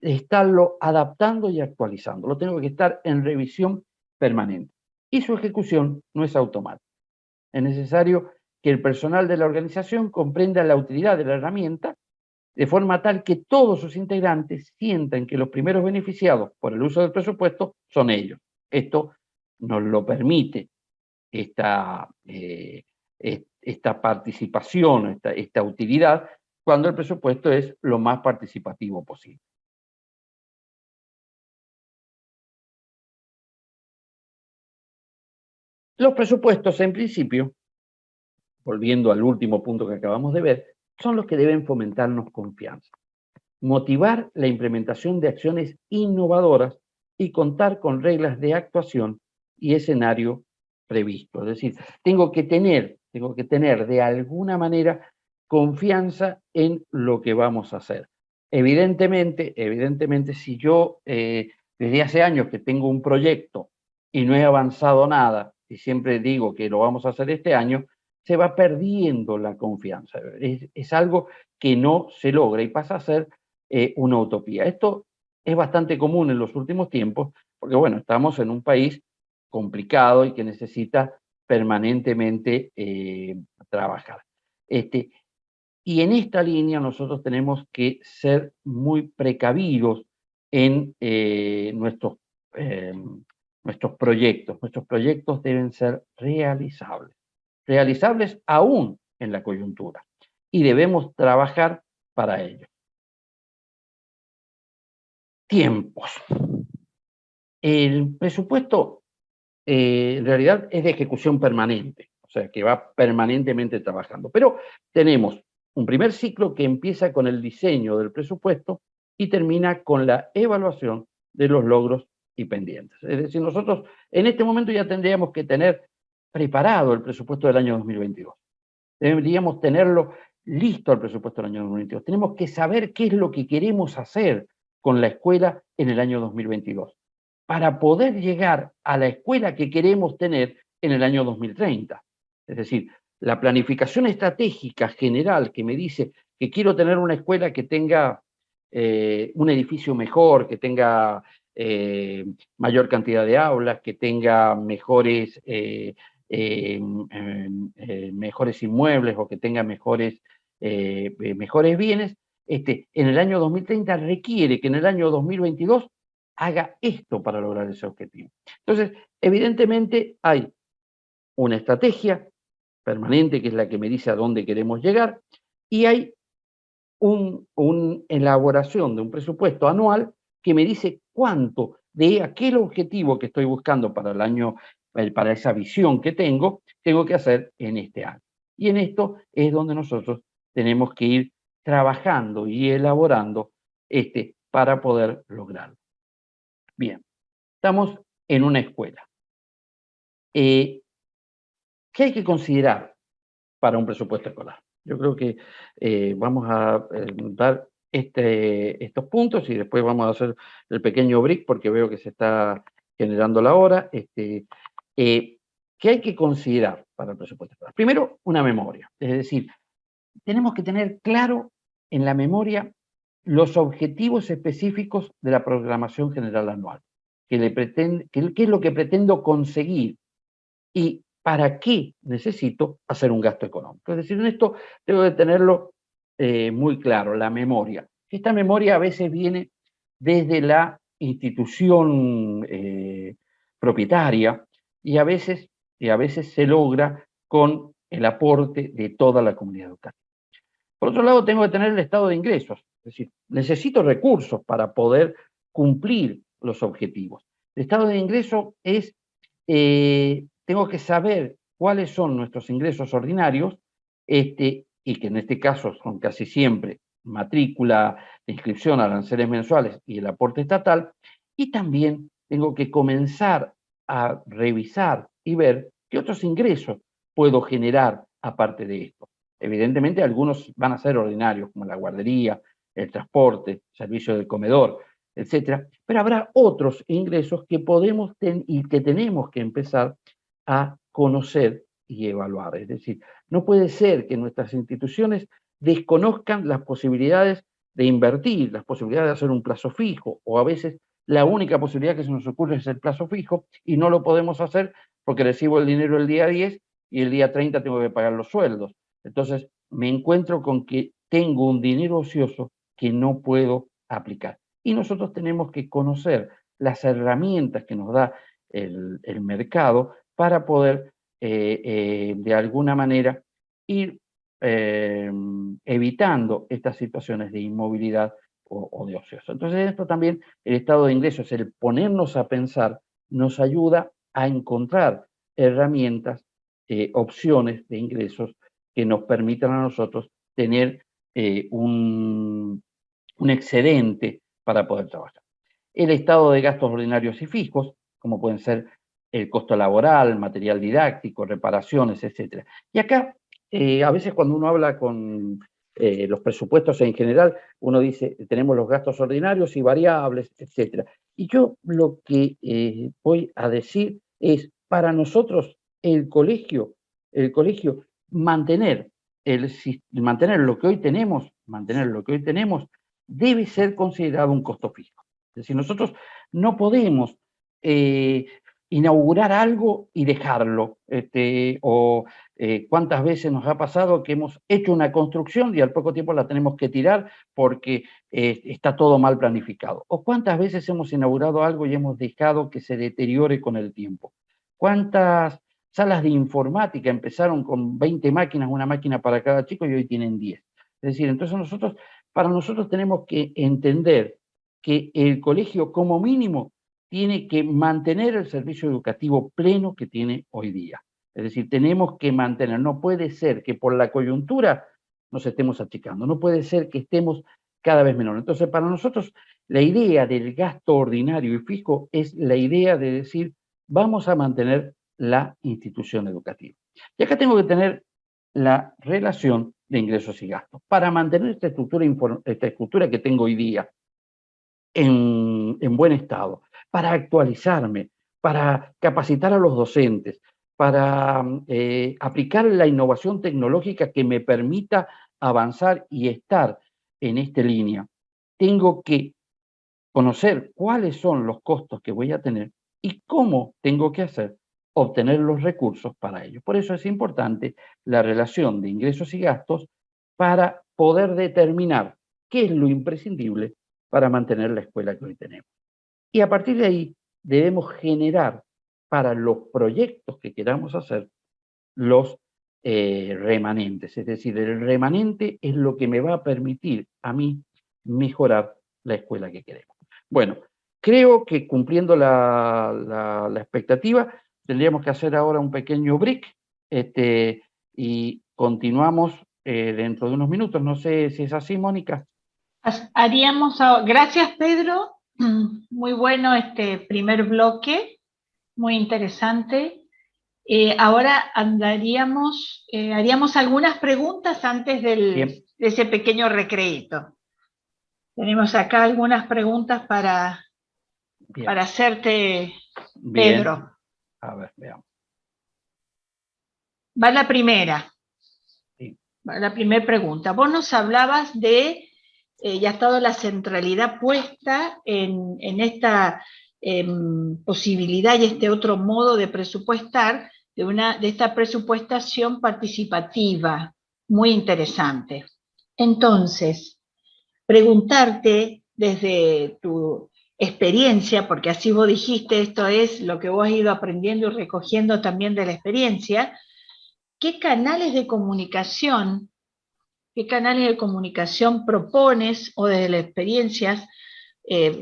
estarlo adaptando y actualizando. Lo tengo que estar en revisión permanente. Y su ejecución no es automática. Es necesario que el personal de la organización comprenda la utilidad de la herramienta de forma tal que todos sus integrantes sientan que los primeros beneficiados por el uso del presupuesto son ellos. Esto nos lo permite esta participación, esta utilidad, cuando el presupuesto es lo más participativo posible. Los presupuestos, en principio, volviendo al último punto que acabamos de ver, son los que deben fomentarnos confianza, motivar la implementación de acciones innovadoras y contar con reglas de actuación y escenario previsto. Es decir, tengo que tener de alguna manera confianza en lo que vamos a hacer. Evidentemente, si yo desde hace años que tengo un proyecto y no he avanzado nada, y siempre digo que lo vamos a hacer este año, se va perdiendo la confianza. Es algo que no se logra y pasa a ser una utopía. Esto es bastante común en los últimos tiempos, porque bueno, estamos en un país complicado y que necesita permanentemente trabajar. Y en esta línea nosotros tenemos que ser muy precavidos en nuestros proyectos. Nuestros proyectos deben ser realizables aún en la coyuntura, y debemos trabajar para ello. Tiempos. El presupuesto en realidad es de ejecución permanente, o sea que va permanentemente trabajando. Pero tenemos un primer ciclo que empieza con el diseño del presupuesto y termina con la evaluación de los logros y pendientes. Es decir, nosotros en este momento ya tendríamos que tener preparado el presupuesto del año 2022. Deberíamos tenerlo listo el presupuesto del año 2022. Tenemos que saber qué es lo que queremos hacer con la escuela en el año 2022 para poder llegar a la escuela que queremos tener en el año 2030. Es decir, la planificación estratégica general que me dice que quiero tener una escuela que tenga un edificio mejor, que tenga mayor cantidad de aulas, que tenga mejores mejores inmuebles o que tenga mejores bienes, en el año 2030 requiere que en el año 2022 haga esto para lograr ese objetivo. Entonces, evidentemente hay una estrategia permanente que es la que me dice a dónde queremos llegar, y hay una elaboración de un presupuesto anual que me dice cuánto de aquel objetivo que estoy buscando para el año, para esa visión que tengo que hacer en este año. Y en esto es donde nosotros tenemos que ir trabajando y elaborando para poder lograrlo. Bien, estamos en una escuela. ¿Qué hay que considerar para un presupuesto escolar? Yo creo que vamos a dar estos puntos y después vamos a hacer el pequeño break porque veo que se está generando la hora. ¿Qué hay que considerar para el presupuesto escolar? Primero, una memoria. Es decir, tenemos que tener claro en la memoria los objetivos específicos de la programación general anual. ¿Qué es lo que pretendo conseguir? ¿Y para qué necesito hacer un gasto económico? Es decir, en esto tengo que tenerlo muy claro, la memoria. Esta memoria a veces viene desde la institución propietaria y a veces se logra con el aporte de toda la comunidad educativa. Por otro lado, tengo que tener el estado de ingresos, es decir, necesito recursos para poder cumplir los objetivos. El estado de ingreso es, tengo que saber cuáles son nuestros ingresos ordinarios, y que en este caso son casi siempre matrícula, inscripción, aranceles mensuales y el aporte estatal, y también tengo que comenzar a revisar y ver qué otros ingresos puedo generar aparte de esto. Evidentemente algunos van a ser ordinarios, como la guardería, el transporte, servicio del comedor, etcétera, pero habrá otros ingresos que podemos y que tenemos que empezar a conocer y evaluar. Es decir, no puede ser que nuestras instituciones desconozcan las posibilidades de invertir, las posibilidades de hacer un plazo fijo, o a veces la única posibilidad que se nos ocurre es el plazo fijo y no lo podemos hacer porque recibo el dinero el día 10 y el día 30 tengo que pagar los sueldos. Entonces, me encuentro con que tengo un dinero ocioso que no puedo aplicar. Y nosotros tenemos que conocer las herramientas que nos da el mercado para poder, de alguna manera, ir evitando estas situaciones de inmovilidad o de ocioso. Entonces, esto también, el estado de ingresos, el ponernos a pensar, nos ayuda a encontrar herramientas, opciones de ingresos que nos permitan a nosotros tener un excedente para poder trabajar. El estado de gastos ordinarios y fijos, como pueden ser el costo laboral, material didáctico, reparaciones, etc. Y acá, a veces cuando uno habla con los presupuestos en general, uno dice, tenemos los gastos ordinarios y variables, etc. Y yo lo que voy a decir es, para nosotros, el colegio mantener lo que hoy tenemos, debe ser considerado un costo fijo. Es decir, nosotros no podemos inaugurar algo y dejarlo, cuántas veces nos ha pasado que hemos hecho una construcción y al poco tiempo la tenemos que tirar porque está todo mal planificado, o cuántas veces hemos inaugurado algo y hemos dejado que se deteriore con el tiempo. ¿Cuántas salas de informática empezaron con 20 máquinas, una máquina para cada chico, y hoy tienen 10? Es decir, entonces para nosotros tenemos que entender que el colegio como mínimo tiene que mantener el servicio educativo pleno que tiene hoy día. Es decir, tenemos que mantener, no puede ser que por la coyuntura nos estemos achicando, no puede ser que estemos cada vez menor. Entonces, para nosotros, la idea del gasto ordinario y fijo es la idea de decir, vamos a mantener la institución educativa. Y acá tengo que tener la relación de ingresos y gastos. Para mantener esta estructura que tengo hoy día en buen estado, para actualizarme, para capacitar a los docentes, para aplicar la innovación tecnológica que me permita avanzar y estar en esta línea, tengo que conocer cuáles son los costos que voy a tener y cómo tengo que obtener los recursos para ello. Por eso es importante la relación de ingresos y gastos para poder determinar qué es lo imprescindible para mantener la escuela que hoy tenemos. Y a partir de ahí debemos generar para los proyectos que queramos hacer los remanentes. Es decir, el remanente es lo que me va a permitir a mí mejorar la escuela que queremos. Bueno, creo que cumpliendo la expectativa, tendríamos que hacer ahora un pequeño break y continuamos dentro de unos minutos. No sé si es así, Mónica. Gracias, Pedro. Muy bueno este primer bloque, muy interesante. Ahora haríamos algunas preguntas antes Bien, de ese pequeño recreíto. Tenemos acá algunas preguntas bien, para hacerte, bien. Pedro. A ver, veamos. Va la primera. Sí. La primera pregunta. Vos nos hablabas de, ya ha estado la centralidad puesta en esta posibilidad y este otro modo de presupuestar, de esta presupuestación participativa, muy interesante. Entonces, preguntarte desde tu experiencia, porque así vos dijiste, esto es lo que vos has ido aprendiendo y recogiendo también de la experiencia, ¿qué canales de comunicación ¿qué canales de comunicación propones o desde las experiencias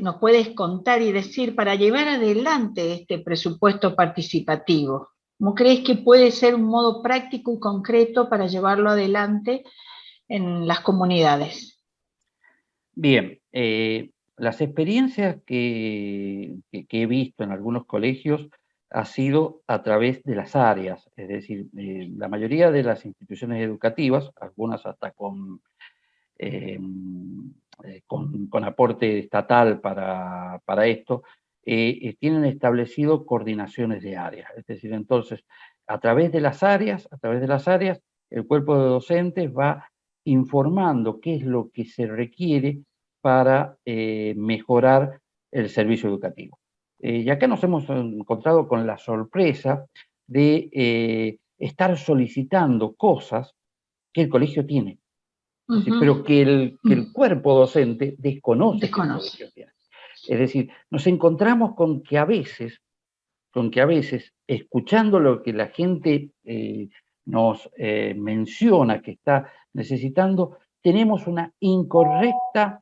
nos puedes contar y decir para llevar adelante este presupuesto participativo? ¿Cómo crees que puede ser un modo práctico y concreto para llevarlo adelante en las comunidades? Bien, las experiencias que he visto en algunos colegios ha sido a través de las áreas, es decir, la mayoría de las instituciones educativas, algunas hasta eh, con aporte estatal para esto, tienen establecido coordinaciones de áreas. Es decir, entonces, a través de las áreas, el cuerpo de docentes va informando qué es lo que se requiere para mejorar el servicio educativo. Y acá nos hemos encontrado con la sorpresa de estar solicitando cosas que el colegio tiene. Es decir, pero que el cuerpo docente desconoce que el Desconoce. colegio tiene. Es decir, nos encontramos con que a veces, escuchando lo que la gente nos menciona que está necesitando, tenemos una incorrecta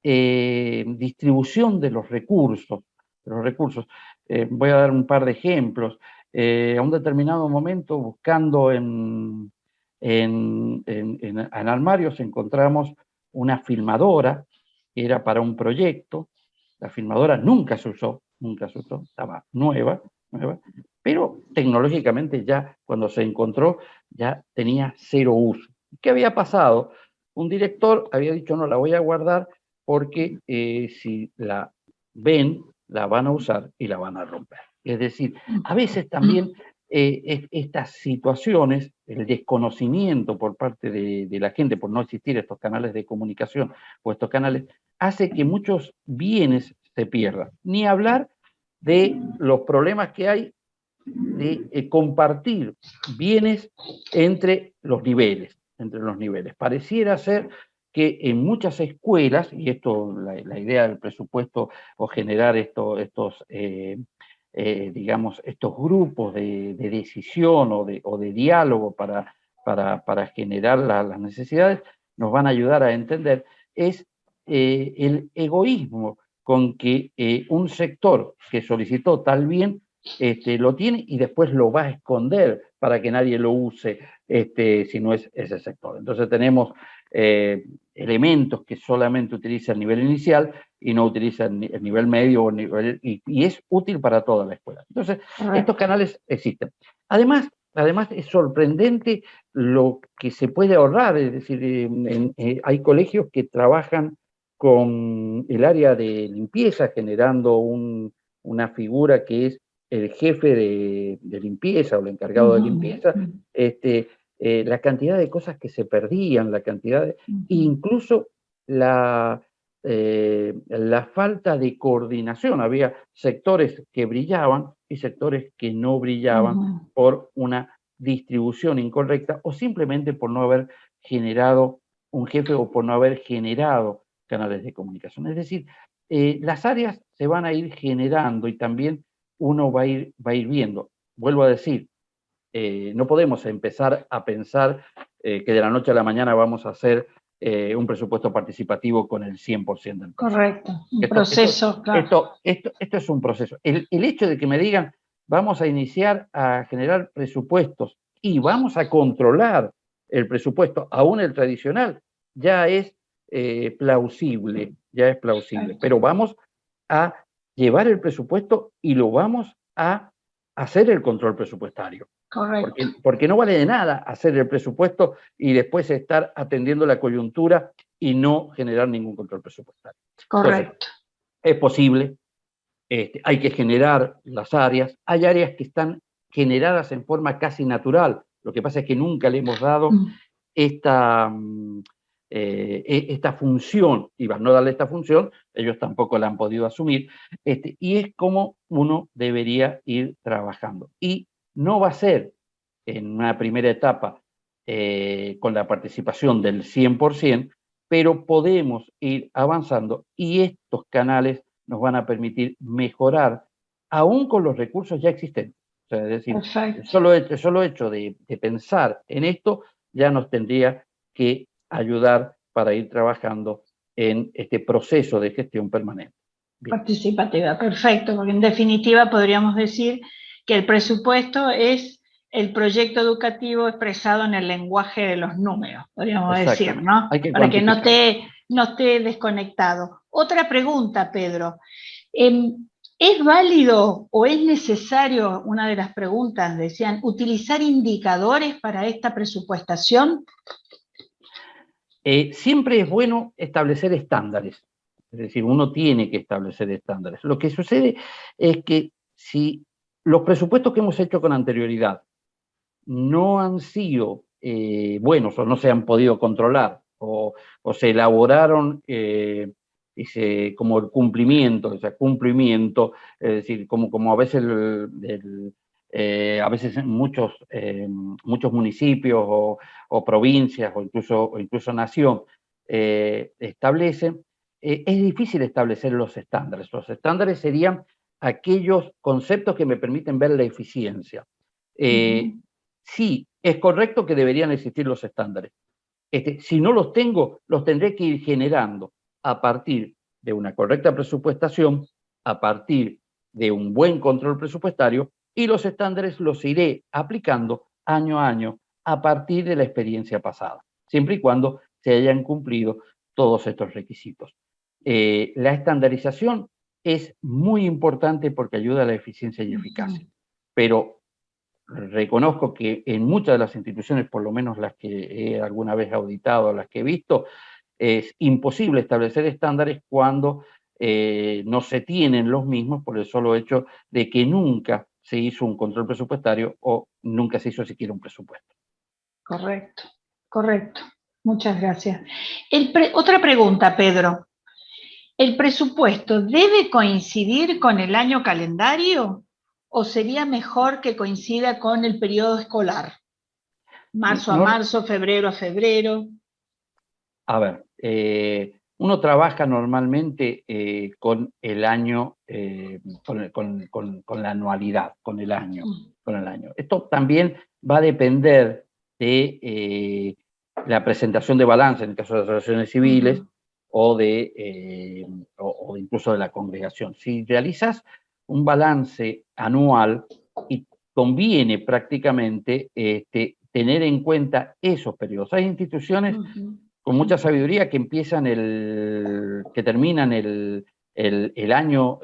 distribución de los recursos. Voy a dar un par de ejemplos. A un determinado momento, buscando en armarios, encontramos una filmadora que era para un proyecto. La filmadora nunca se usó, estaba nueva, pero tecnológicamente ya cuando se encontró ya tenía cero uso. ¿Qué había pasado? Un director había dicho, no, la voy a guardar porque si la ven, la van a usar y la van a romper. Es decir, a veces también estas situaciones, el desconocimiento por parte de la gente por no existir estos canales de comunicación o estos canales, hace que muchos bienes se pierdan. Ni hablar de los problemas que hay de compartir bienes entre los niveles. Pareciera ser que en muchas escuelas, y esto, la idea del presupuesto o generar digamos, estos grupos de decisión o de diálogo para generar las necesidades, nos van a ayudar a entender, es el egoísmo con que un sector que solicitó tal bien lo tiene y después lo va a esconder para que nadie lo use si no es ese sector. Entonces tenemos elementos que solamente utiliza el nivel inicial y no utiliza el nivel medio y es útil para toda la escuela. Entonces, estos canales existen. Además es sorprendente lo que se puede ahorrar, es decir, hay colegios que trabajan con el área de limpieza generando una figura que es el jefe de limpieza o el encargado de limpieza, la cantidad de cosas que se perdían, incluso la falta de coordinación. Había sectores que brillaban y sectores que no brillaban por una distribución incorrecta o simplemente por no haber generado un jefe o por no haber generado canales de comunicación. Es decir, las áreas se van a ir generando y también uno va a ir viendo. Vuelvo a decir, no podemos empezar a pensar que de la noche a la mañana vamos a hacer un presupuesto participativo con el 100% del presupuesto. Correcto, un proceso, claro. Esto es un proceso. El hecho de que me digan, vamos a iniciar a generar presupuestos y vamos a controlar el presupuesto, aún el tradicional, ya es plausible, pero vamos a llevar el presupuesto y lo vamos a hacer el control presupuestario. Correcto. Porque no vale de nada hacer el presupuesto y después estar atendiendo la coyuntura y no generar ningún control presupuestario. Correcto. Entonces, es posible, hay que generar las áreas, hay áreas que están generadas en forma casi natural, lo que pasa es que nunca le hemos dado esta función, y al no darle esta función, ellos tampoco la han podido asumir, y es como uno debería ir trabajando. Y no va a ser en una primera etapa con la participación del 100%, pero podemos ir avanzando y estos canales nos van a permitir mejorar, aún con los recursos ya existentes. O sea, es decir, el solo hecho de pensar en esto ya nos tendría que ayudar para ir trabajando en este proceso de gestión permanente. Bien. Participativa, perfecto, porque en definitiva podríamos decir que el presupuesto es el proyecto educativo expresado en el lenguaje de los números, podríamos decir, ¿no? Para que no esté desconectado. Otra pregunta, Pedro. ¿Es válido o es necesario, una de las preguntas decían, utilizar indicadores para esta presupuestación? Siempre es bueno establecer estándares. Es decir, uno tiene que establecer estándares. Lo que sucede es que si los presupuestos que hemos hecho con anterioridad no han sido buenos o no se han podido controlar o se elaboraron como el cumplimiento, o sea, cumplimiento, es decir, como a veces a veces muchos municipios o provincias o incluso nación establecen, es difícil establecer los estándares. Los estándares serían aquellos conceptos que me permiten ver la eficiencia. Sí, es correcto que deberían existir los estándares. Si no los tengo, los tendré que ir generando a partir de una correcta presupuestación, a partir de un buen control presupuestario, y los estándares los iré aplicando año a año a partir de la experiencia pasada, siempre y cuando se hayan cumplido todos estos requisitos. La estandarización es muy importante porque ayuda a la eficiencia y eficacia, pero reconozco que en muchas de las instituciones, por lo menos las que he alguna vez auditado, las que he visto, es imposible establecer estándares cuando no se tienen los mismos por el solo hecho de que nunca se hizo un control presupuestario o nunca se hizo siquiera un presupuesto. Correcto, correcto. Muchas gracias. Otra pregunta, Pedro. ¿El presupuesto debe coincidir con el año calendario o sería mejor que coincida con el periodo escolar? Marzo a marzo, febrero a febrero. A ver, uno trabaja normalmente con el año, con la anualidad, con el año. Esto también va a depender de la presentación de balance, en el caso de las asociaciones civiles, o incluso de la congregación. Si realizas un balance anual, y conviene prácticamente tener en cuenta esos periodos. Hay instituciones con mucha sabiduría que terminan el año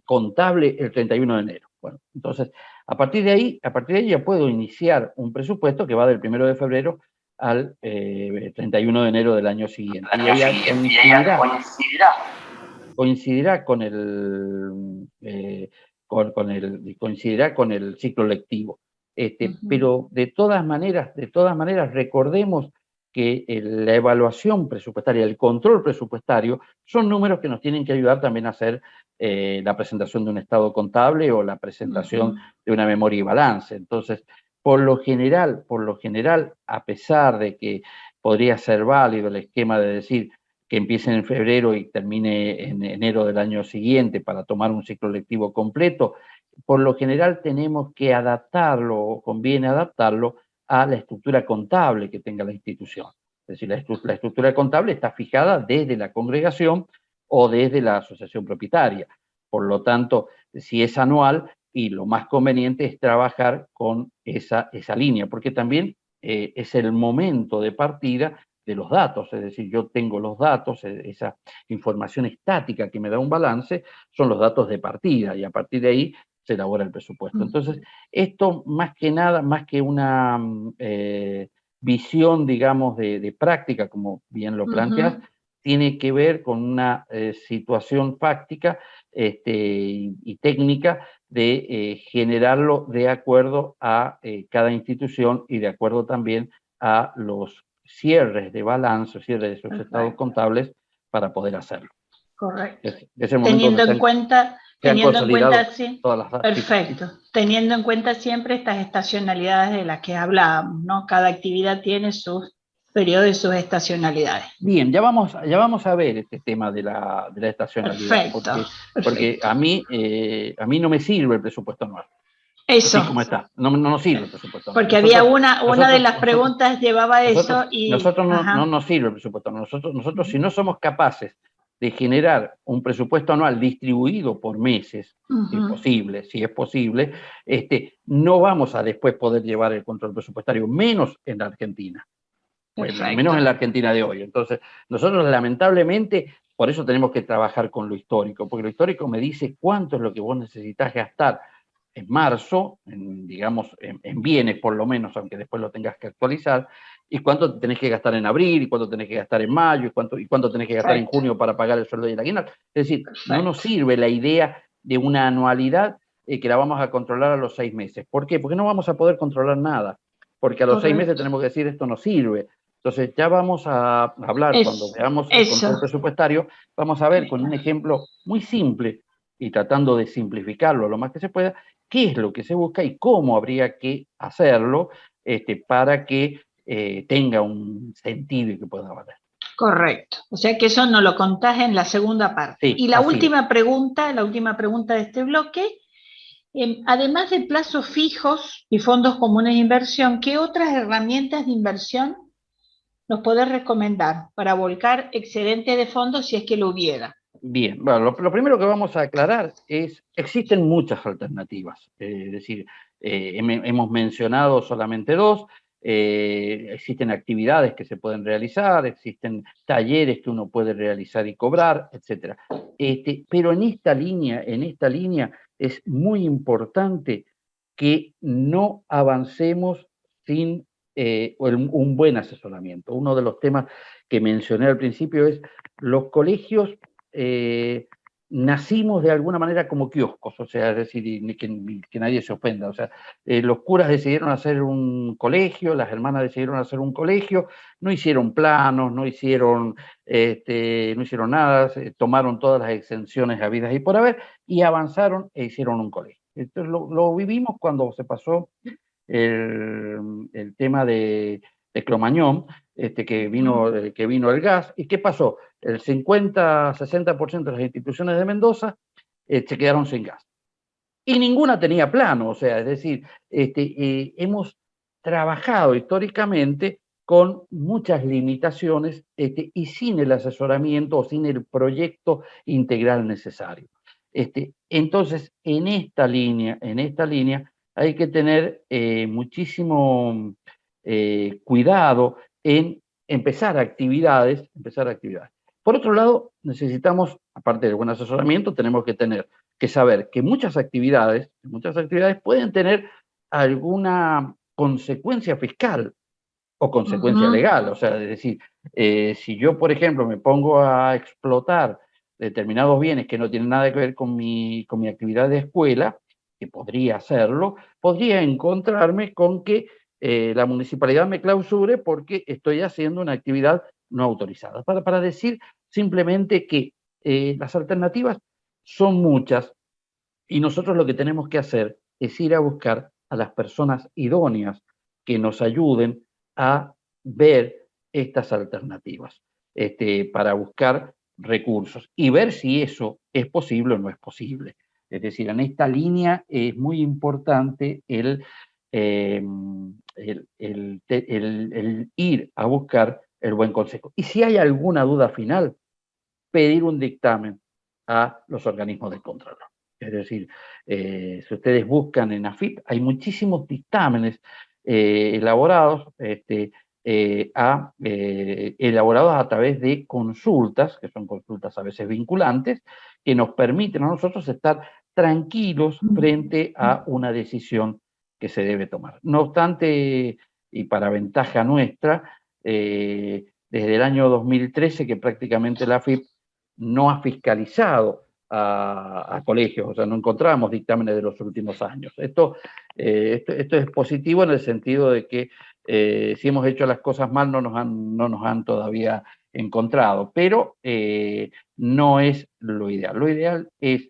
contable el 31 de enero. Bueno, entonces, a partir de ahí ya puedo iniciar un presupuesto que va del 1 de febrero al 31 de enero del año siguiente. Y ella coincidirá con el ciclo lectivo. Pero de todas maneras, recordemos que la evaluación presupuestaria, el control presupuestario, son números que nos tienen que ayudar también a hacer la presentación de un estado contable o la presentación de una memoria y balance. Entonces, por lo general, a pesar de que podría ser válido el esquema de decir que empiece en febrero y termine en enero del año siguiente para tomar un ciclo lectivo completo, por lo general tenemos que adaptarlo, o conviene adaptarlo, a la estructura contable que tenga la institución. Es decir, la estructura contable está fijada desde la congregación o desde la asociación propietaria. Por lo tanto, si es anual, y lo más conveniente es trabajar con esa línea, porque también es el momento de partida de los datos, es decir, yo tengo los datos, esa información estática que me da un balance, son los datos de partida, y a partir de ahí se elabora el presupuesto. Entonces, esto más que nada, más que una visión, digamos, de práctica, como bien lo planteas, tiene que ver con una situación fáctica y técnica de generarlo de acuerdo a cada institución y de acuerdo también a los cierres de balance, cierres de sus estados contables para poder hacerlo. Correcto. Es el momento donde se han consolidado sí, todas las... perfecto. Teniendo en cuenta siempre estas estacionalidades de las que hablábamos, ¿no? Cada actividad tiene sus periodos y sus estacionalidades. Bien, ya vamos a ver este tema de la estacionalidad, porque a mí no me sirve el presupuesto anual. Eso. Así como está, no nos sirve el presupuesto anual. Porque había una de las preguntas llevaba eso y... Nosotros no nos sirve el presupuesto anual. Nosotros si no somos capaces de generar un presupuesto anual distribuido por meses, si es posible, no vamos a después poder llevar el control presupuestario, menos en la Argentina. Bueno, menos en la Argentina de hoy. Entonces, nosotros lamentablemente, por eso tenemos que trabajar con lo histórico, porque lo histórico me dice cuánto es lo que vos necesitas gastar en marzo, digamos, en bienes por lo menos, aunque después lo tengas que actualizar, y cuánto tenés que gastar en abril, y cuánto tenés que gastar en mayo, y cuánto tenés que gastar en junio para pagar el sueldo y el aguinaldo. Es decir, no nos sirve la idea de una anualidad que la vamos a controlar a los 6 meses. ¿Por qué? Porque no vamos a poder controlar nada, porque a los 6 meses tenemos que decir esto no sirve. Entonces ya vamos a hablar, cuando veamos el control presupuestario, vamos a ver con un ejemplo muy simple y tratando de simplificarlo lo más que se pueda, qué es lo que se busca y cómo habría que hacerlo para que tenga un sentido y que pueda valer. Correcto. O sea que eso nos lo contás en la segunda parte. Sí, y la última pregunta de este bloque, además de plazos fijos y fondos comunes de inversión, ¿qué otras herramientas de inversión nos podés recomendar para volcar excedente de fondos si es que lo hubiera? Bien, bueno, lo primero que vamos a aclarar es, existen muchas alternativas, es decir, hemos mencionado solamente dos, existen actividades que se pueden realizar, existen talleres que uno puede realizar y cobrar, etc. Pero en esta línea es muy importante que no avancemos sin un buen asesoramiento. Uno de los temas que mencioné al principio es los colegios. Nacimos de alguna manera como kioscos, o sea, es decir, que nadie se ofenda, o sea, los curas decidieron hacer un colegio, las hermanas decidieron hacer un colegio, no hicieron planos, no hicieron nada, tomaron todas las exenciones habidas y por haber, y avanzaron e hicieron un colegio. Entonces lo vivimos cuando se pasó el tema de Cromañón, que vino el gas, ¿y qué pasó? El 50-60% de las instituciones de Mendoza se quedaron sin gas. Y ninguna tenía plano, o sea, es decir, hemos trabajado históricamente con muchas limitaciones y sin el asesoramiento o sin el proyecto integral necesario. Entonces, en esta línea hay que tener muchísimo cuidado en empezar actividades. Por otro lado, necesitamos, aparte del buen asesoramiento, tenemos que saber que muchas actividades pueden tener alguna consecuencia fiscal o consecuencia legal. O sea, es decir, si yo, por ejemplo, me pongo a explotar determinados bienes que no tienen nada que ver con mi actividad de escuela, que podría hacerlo, podría encontrarme con que la municipalidad me clausure porque estoy haciendo una actividad no autorizada. Para decir simplemente que las alternativas son muchas y nosotros lo que tenemos que hacer es ir a buscar a las personas idóneas que nos ayuden a ver estas alternativas para buscar recursos y ver si eso es posible o no es posible. Es decir, en esta línea es muy importante el ir a buscar el buen consejo. Y si hay alguna duda final, pedir un dictamen a los organismos de control. Es decir, si ustedes buscan en AFIP, hay muchísimos dictámenes elaborados, elaborados a través de consultas, que son consultas a veces vinculantes, que nos permiten a nosotros estar tranquilos frente a una decisión que se debe tomar. No obstante, y para ventaja nuestra, desde el año 2013 que prácticamente la AFIP no ha fiscalizado a colegios, o sea, no encontramos dictámenes de los últimos años. Esto es positivo en el sentido de que si hemos hecho las cosas mal no nos han todavía encontrado, pero no es lo ideal. Lo ideal es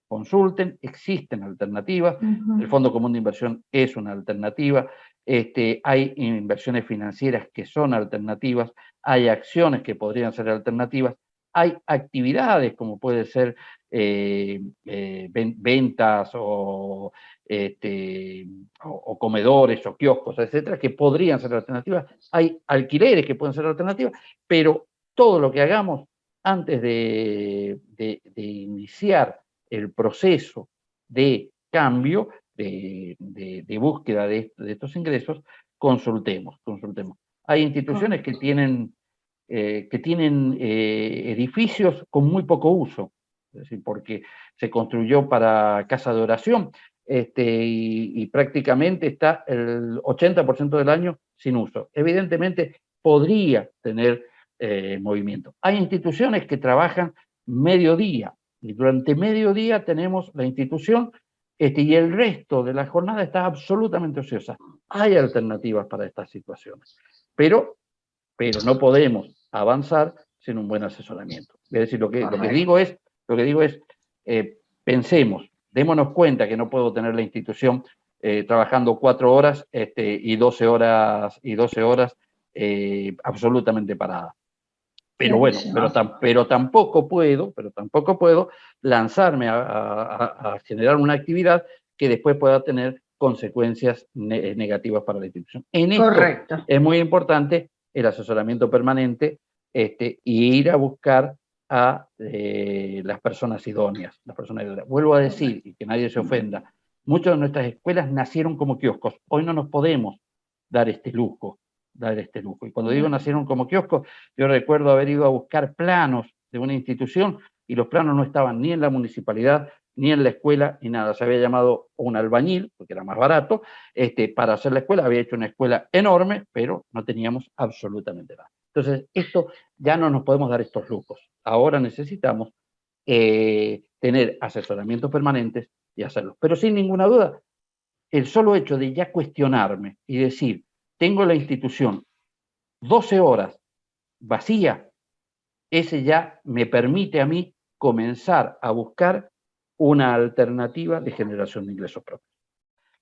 consulten, existen alternativas, el Fondo Común de Inversión es una alternativa, hay inversiones financieras que son alternativas, hay acciones que podrían ser alternativas, hay actividades como puede ser ventas o comedores o kioscos, etcétera, que podrían ser alternativas, hay alquileres que pueden ser alternativas, pero todo lo que hagamos antes de iniciar el proceso de cambio, de búsqueda de estos ingresos, consultemos. Hay instituciones que tienen edificios con muy poco uso, es decir, porque se construyó para casa de oración y prácticamente está el 80% del año sin uso. Evidentemente podría tener movimiento. Hay instituciones que trabajan mediodía, y durante mediodía tenemos la institución y el resto de la jornada está absolutamente ociosa. Hay alternativas para estas situaciones, pero no podemos avanzar sin un buen asesoramiento. Es decir, lo que digo es pensemos, démonos cuenta que no puedo tener la institución trabajando 4 horas y 12 horas absolutamente parada. Pero bueno, pero tampoco puedo lanzarme a generar una actividad que después pueda tener consecuencias negativas para la institución. En esto es muy importante el asesoramiento permanente y ir a buscar a las personas idóneas. Vuelvo a decir, y que nadie se ofenda, muchas de nuestras escuelas nacieron como kioscos. Hoy no nos podemos dar este lujo. Y cuando digo nacieron como kioscos, yo recuerdo haber ido a buscar planos de una institución y los planos no estaban ni en la municipalidad, ni en la escuela, ni nada. Se había llamado un albañil, porque era más barato, para hacer la escuela. Había hecho una escuela enorme, pero no teníamos absolutamente nada. Entonces, esto ya no nos podemos dar estos lujos. Ahora necesitamos tener asesoramientos permanentes y hacerlos. Pero sin ninguna duda, el solo hecho de ya cuestionarme y decir, tengo la institución 12 horas vacía, ese ya me permite a mí comenzar a buscar una alternativa de generación de ingresos propios.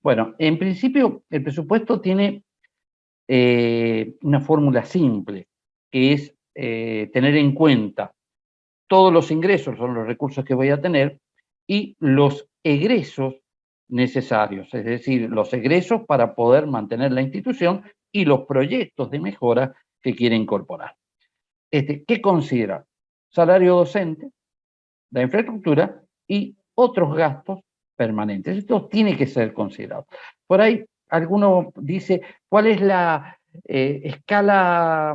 Bueno, en principio el presupuesto tiene una fórmula simple, que es tener en cuenta todos los ingresos, son los recursos que voy a tener, y los egresos necesarios, es decir, los egresos para poder mantener la institución y los proyectos de mejora que quiere incorporar. ¿Qué considera? Salario docente, la infraestructura y otros gastos permanentes. Esto tiene que ser considerado. Por ahí alguno dice, ¿cuál es la escala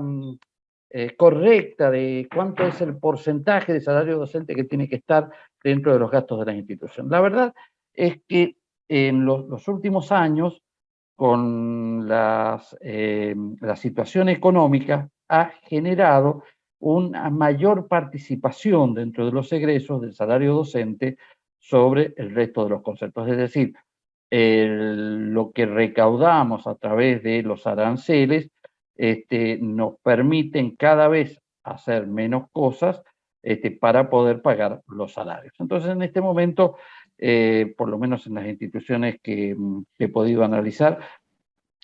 correcta de cuánto es el porcentaje de salario docente que tiene que estar dentro de los gastos de la institución? La verdad es que en los últimos años, con la situación económica, ha generado una mayor participación dentro de los egresos del salario docente sobre el resto de los conceptos. Es decir, lo que recaudamos a través de los aranceles nos permiten cada vez hacer menos cosas para poder pagar los salarios. Entonces, en este momento, por lo menos en las instituciones que he podido analizar,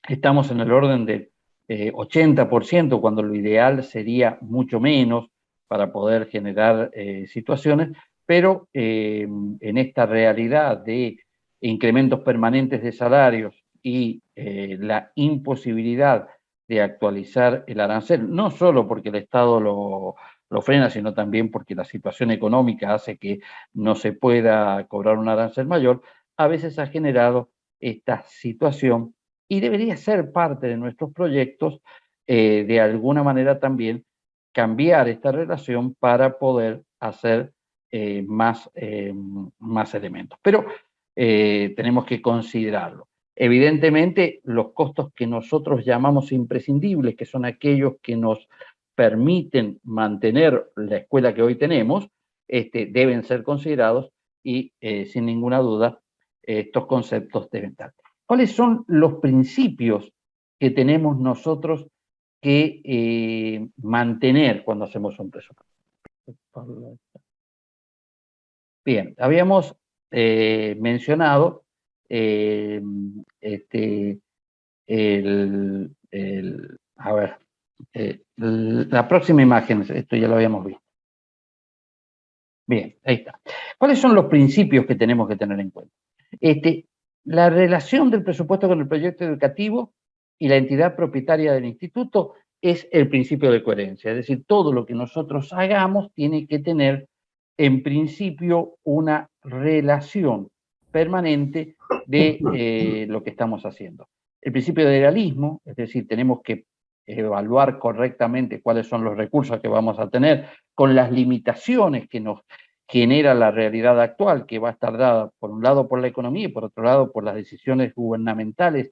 estamos en el orden del 80%, cuando lo ideal sería mucho menos para poder generar situaciones, pero en esta realidad de incrementos permanentes de salarios y la imposibilidad de actualizar el arancel, no solo porque el Estado lo frena, sino también porque la situación económica hace que no se pueda cobrar un arancel mayor, a veces ha generado esta situación y debería ser parte de nuestros proyectos, de alguna manera también cambiar esta relación para poder hacer más elementos. Pero tenemos que considerarlo. Evidentemente, los costos que nosotros llamamos imprescindibles, que son aquellos que nos permiten mantener la escuela que hoy tenemos, deben ser considerados y, sin ninguna duda, estos conceptos deben estar. ¿Cuáles son los principios que tenemos nosotros que mantener cuando hacemos un presupuesto? Bien, habíamos mencionado a ver, la próxima imagen, esto ya lo habíamos visto. Bien, ahí está. ¿Cuáles son los principios que tenemos que tener en cuenta? La relación del presupuesto con el proyecto educativo y la entidad propietaria del instituto es el principio de coherencia. Es decir, todo lo que nosotros hagamos tiene que tener, en principio, una relación permanente de lo que estamos haciendo. El principio de realismo, es decir, tenemos que evaluar correctamente cuáles son los recursos que vamos a tener, con las limitaciones que nos genera la realidad actual, que va a estar dada por un lado por la economía y por otro lado por las decisiones gubernamentales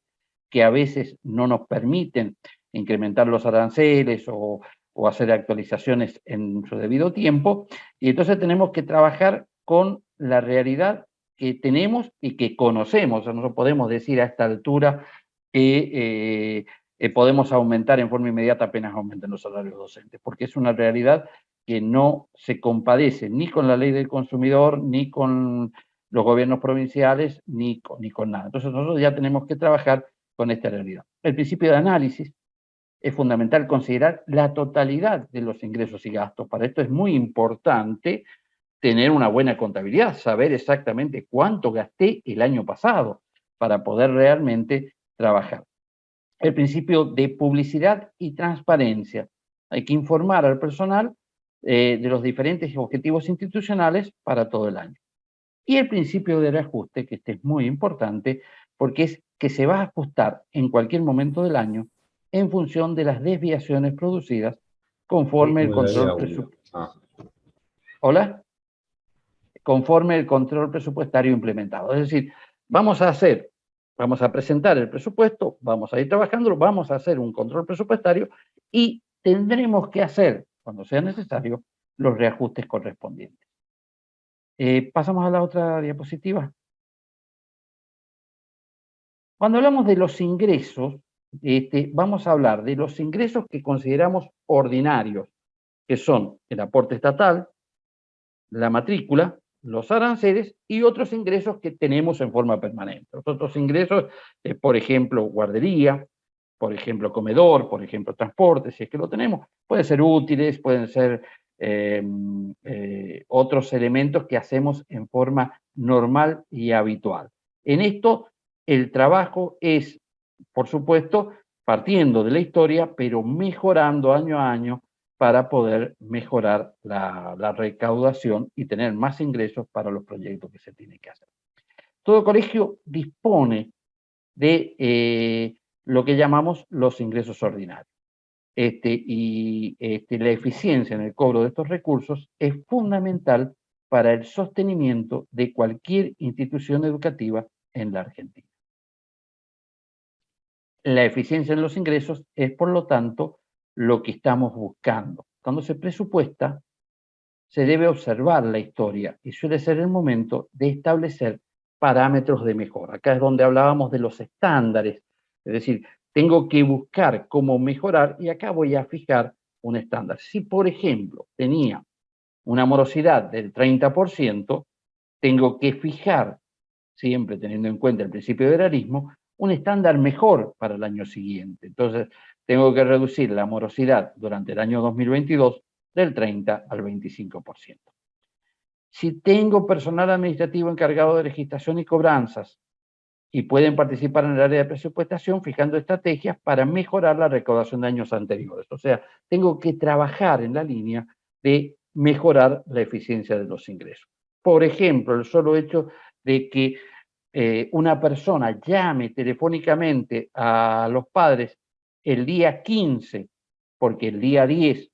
que a veces no nos permiten incrementar los aranceles o hacer actualizaciones en su debido tiempo. Y entonces tenemos que trabajar con la realidad que tenemos y que conocemos. O sea, no podemos decir a esta altura que podemos aumentar en forma inmediata apenas aumenten los salarios docentes, porque es una realidad que no se compadece ni con la ley del consumidor, ni con los gobiernos provinciales, ni con nada. Entonces nosotros ya tenemos que trabajar con esta realidad. El principio de análisis es fundamental considerar la totalidad de los ingresos y gastos. Para esto es muy importante tener una buena contabilidad, saber exactamente cuánto gasté el año pasado para poder realmente trabajar. El principio de publicidad y transparencia. Hay que informar al personal de los diferentes objetivos institucionales para todo el año. Y el principio del ajuste, que este es muy importante, porque es que se va a ajustar en cualquier momento del año en función de las desviaciones producidas conforme el control presupuestario. ¿Hola? Conforme el control presupuestario implementado. Es decir, vamos a presentar el presupuesto, vamos a ir trabajándolo, vamos a hacer un control presupuestario y tendremos que hacer, cuando sea necesario, los reajustes correspondientes. Pasamos a la otra diapositiva. Cuando hablamos de los ingresos, vamos a hablar de los ingresos que consideramos ordinarios, que son el aporte estatal, la matrícula, los aranceles y otros ingresos que tenemos en forma permanente. Los otros ingresos, por ejemplo, guardería, por ejemplo, comedor, por ejemplo, transporte, si es que lo tenemos, pueden ser útiles, pueden ser otros elementos que hacemos en forma normal y habitual. En esto, el trabajo es, por supuesto, partiendo de la historia, pero mejorando año a año para poder mejorar la recaudación y tener más ingresos para los proyectos que se tienen que hacer. Todo colegio dispone de lo que llamamos los ingresos ordinarios. La eficiencia en el cobro de estos recursos es fundamental para el sostenimiento de cualquier institución educativa en la Argentina. La eficiencia en los ingresos es, por lo tanto, lo que estamos buscando. Cuando se presupuesta, se debe observar la historia y suele ser el momento de establecer parámetros de mejora. Acá es donde hablábamos de los estándares, es decir, tengo que buscar cómo mejorar y acá voy a fijar un estándar. Si, por ejemplo, tenía una morosidad del 30%, tengo que fijar, siempre teniendo en cuenta el principio de realismo, un estándar mejor para el año siguiente. Entonces, tengo que reducir la morosidad durante el año 2022 del 30 al 25%. Si tengo personal administrativo encargado de legislación y cobranzas y pueden participar en el área de presupuestación fijando estrategias para mejorar la recaudación de años anteriores. O sea, tengo que trabajar en la línea de mejorar la eficiencia de los ingresos. Por ejemplo, el solo hecho de que una persona llame telefónicamente a los padres el día 15, porque el día 10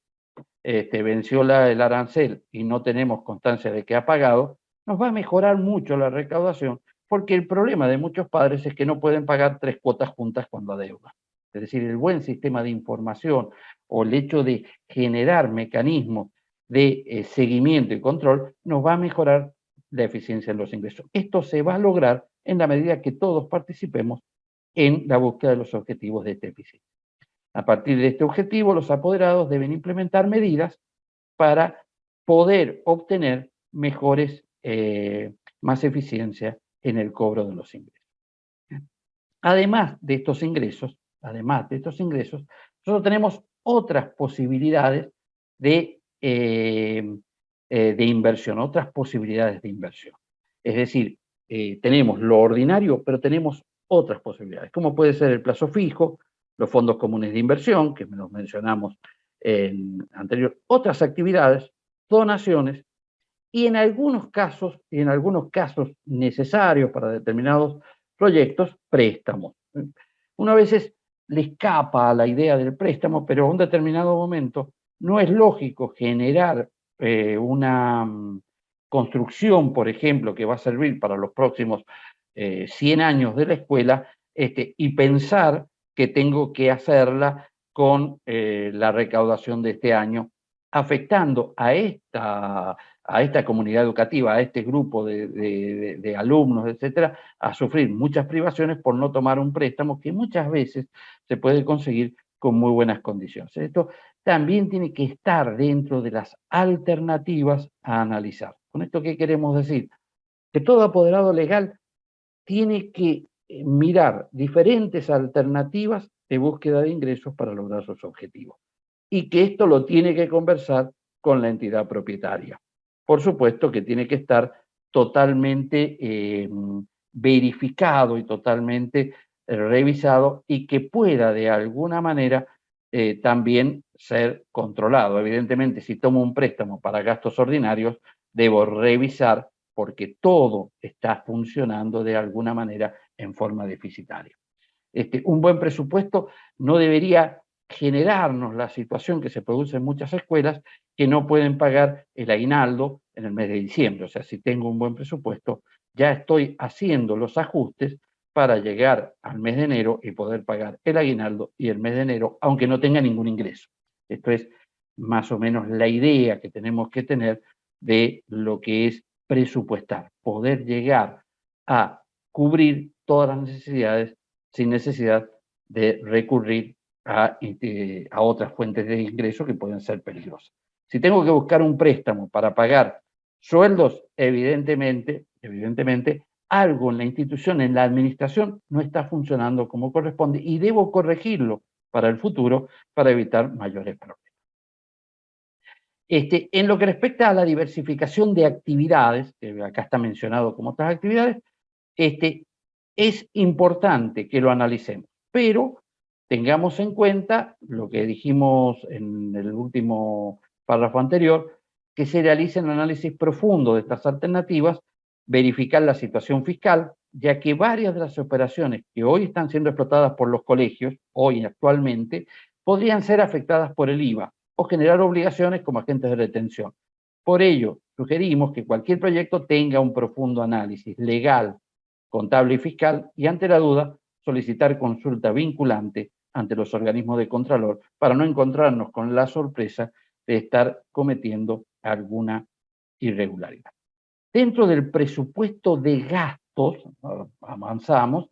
venció el arancel y no tenemos constancia de que ha pagado, nos va a mejorar mucho la recaudación, porque el problema de muchos padres es que no pueden pagar 3 cuotas juntas cuando adeudan. Es decir, el buen sistema de información o el hecho de generar mecanismos de seguimiento y control nos va a mejorar la eficiencia en los ingresos. Esto se va a lograr en la medida que todos participemos en la búsqueda de los objetivos de esta eficiencia. A partir de este objetivo, los apoderados deben implementar medidas para poder obtener más eficiencia en el cobro de los ingresos. Además de estos ingresos, nosotros tenemos otras posibilidades de inversión, Es decir, tenemos lo ordinario, pero tenemos otras posibilidades, como puede ser el plazo fijo, los fondos comunes de inversión, que los mencionamos en anterior, otras actividades, donaciones, y en algunos casos necesarios para determinados proyectos, préstamos. Uno a veces le escapa a la idea del préstamo, pero a un determinado momento no es lógico generar una construcción, por ejemplo, que va a servir para los próximos 100 años de la escuela, y pensar que tengo que hacerla con la recaudación de este año, afectando a esta comunidad educativa, a este grupo de alumnos, etcétera, a sufrir muchas privaciones por no tomar un préstamo que muchas veces se puede conseguir con muy buenas condiciones. Esto también tiene que estar dentro de las alternativas a analizar. ¿Con esto qué queremos decir? Que todo apoderado legal tiene que mirar diferentes alternativas de búsqueda de ingresos para lograr sus objetivos. Y que esto lo tiene que conversar con la entidad propietaria. Por supuesto que tiene que estar totalmente verificado y totalmente revisado, y que pueda de alguna manera también ser controlado. Evidentemente, si tomo un préstamo para gastos ordinarios, debo revisar porque todo está funcionando de alguna manera en forma deficitaria. Un buen presupuesto no debería generarnos la situación que se produce en muchas escuelas, que no pueden pagar el aguinaldo en el mes de diciembre. O sea, si tengo un buen presupuesto, ya estoy haciendo los ajustes para llegar al mes de enero y poder pagar el aguinaldo y el mes de enero, aunque no tenga ningún ingreso. Esto es más o menos la idea que tenemos que tener de lo que es presupuestar, poder llegar a cubrir todas las necesidades sin necesidad de recurrir a otras fuentes de ingreso que pueden ser peligrosas. Si tengo que buscar un préstamo para pagar sueldos, evidentemente, algo en la institución, en la administración, no está funcionando como corresponde y debo corregirlo para el futuro para evitar mayores problemas. En lo que respecta a la diversificación de actividades, que acá está mencionado como otras actividades, es importante que lo analicemos, pero tengamos en cuenta lo que dijimos en el último párrafo anterior, que se realice un análisis profundo de estas alternativas, verificar la situación fiscal, ya que varias de las operaciones que hoy están siendo explotadas por los colegios, hoy actualmente, podrían ser afectadas por el IVA o generar obligaciones como agentes de retención. Por ello, sugerimos que cualquier proyecto tenga un profundo análisis legal, contable y fiscal, y ante la duda, solicitar consulta vinculante ante los organismos de Contralor para no encontrarnos con la sorpresa de estar cometiendo alguna irregularidad. Dentro del presupuesto de gastos, avanzamos,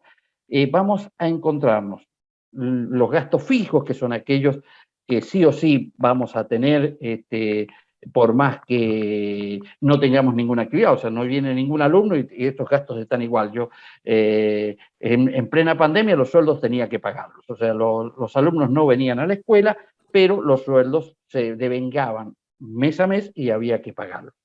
vamos a encontrarnos los gastos fijos, que son aquellos que sí o sí vamos a tener por más que no tengamos ninguna actividad, o sea, no viene ningún alumno y estos gastos están igual. Yo en plena pandemia los sueldos tenía que pagarlos, o sea, los alumnos no venían a la escuela, pero los sueldos se devengaban mes a mes y había que pagarlos.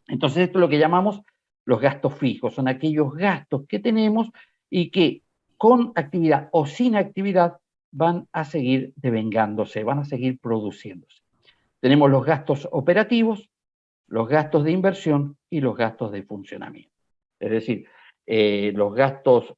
Entonces, esto es lo que llamamos los gastos fijos, son aquellos gastos que tenemos y que con actividad o sin actividad van a seguir devengándose, van a seguir produciéndose. Tenemos los gastos operativos, los gastos de inversión y los gastos de funcionamiento. Es decir, los gastos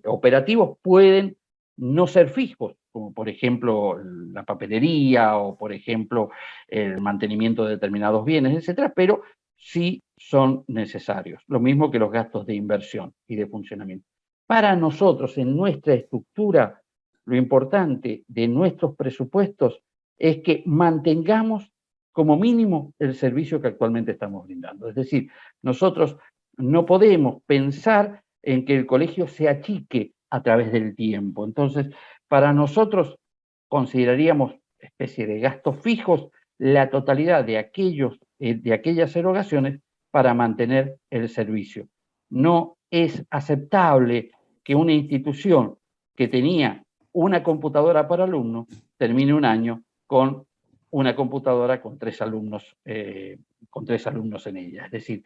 operativos pueden no ser fijos, como por ejemplo la papelería o por ejemplo el mantenimiento de determinados bienes, etcétera, pero sí son necesarios. Lo mismo que los gastos de inversión y de funcionamiento. Para nosotros, en nuestra estructura, lo importante de nuestros presupuestos es que mantengamos como mínimo el servicio que actualmente estamos brindando. Es decir, nosotros no podemos pensar en que el colegio se achique a través del tiempo. Entonces, para nosotros consideraríamos especie de gastos fijos la totalidad de aquellas erogaciones para mantener el servicio. No es aceptable que una institución que tenía una computadora para alumnos termine un año con una computadora con tres alumnos en ella. Es decir,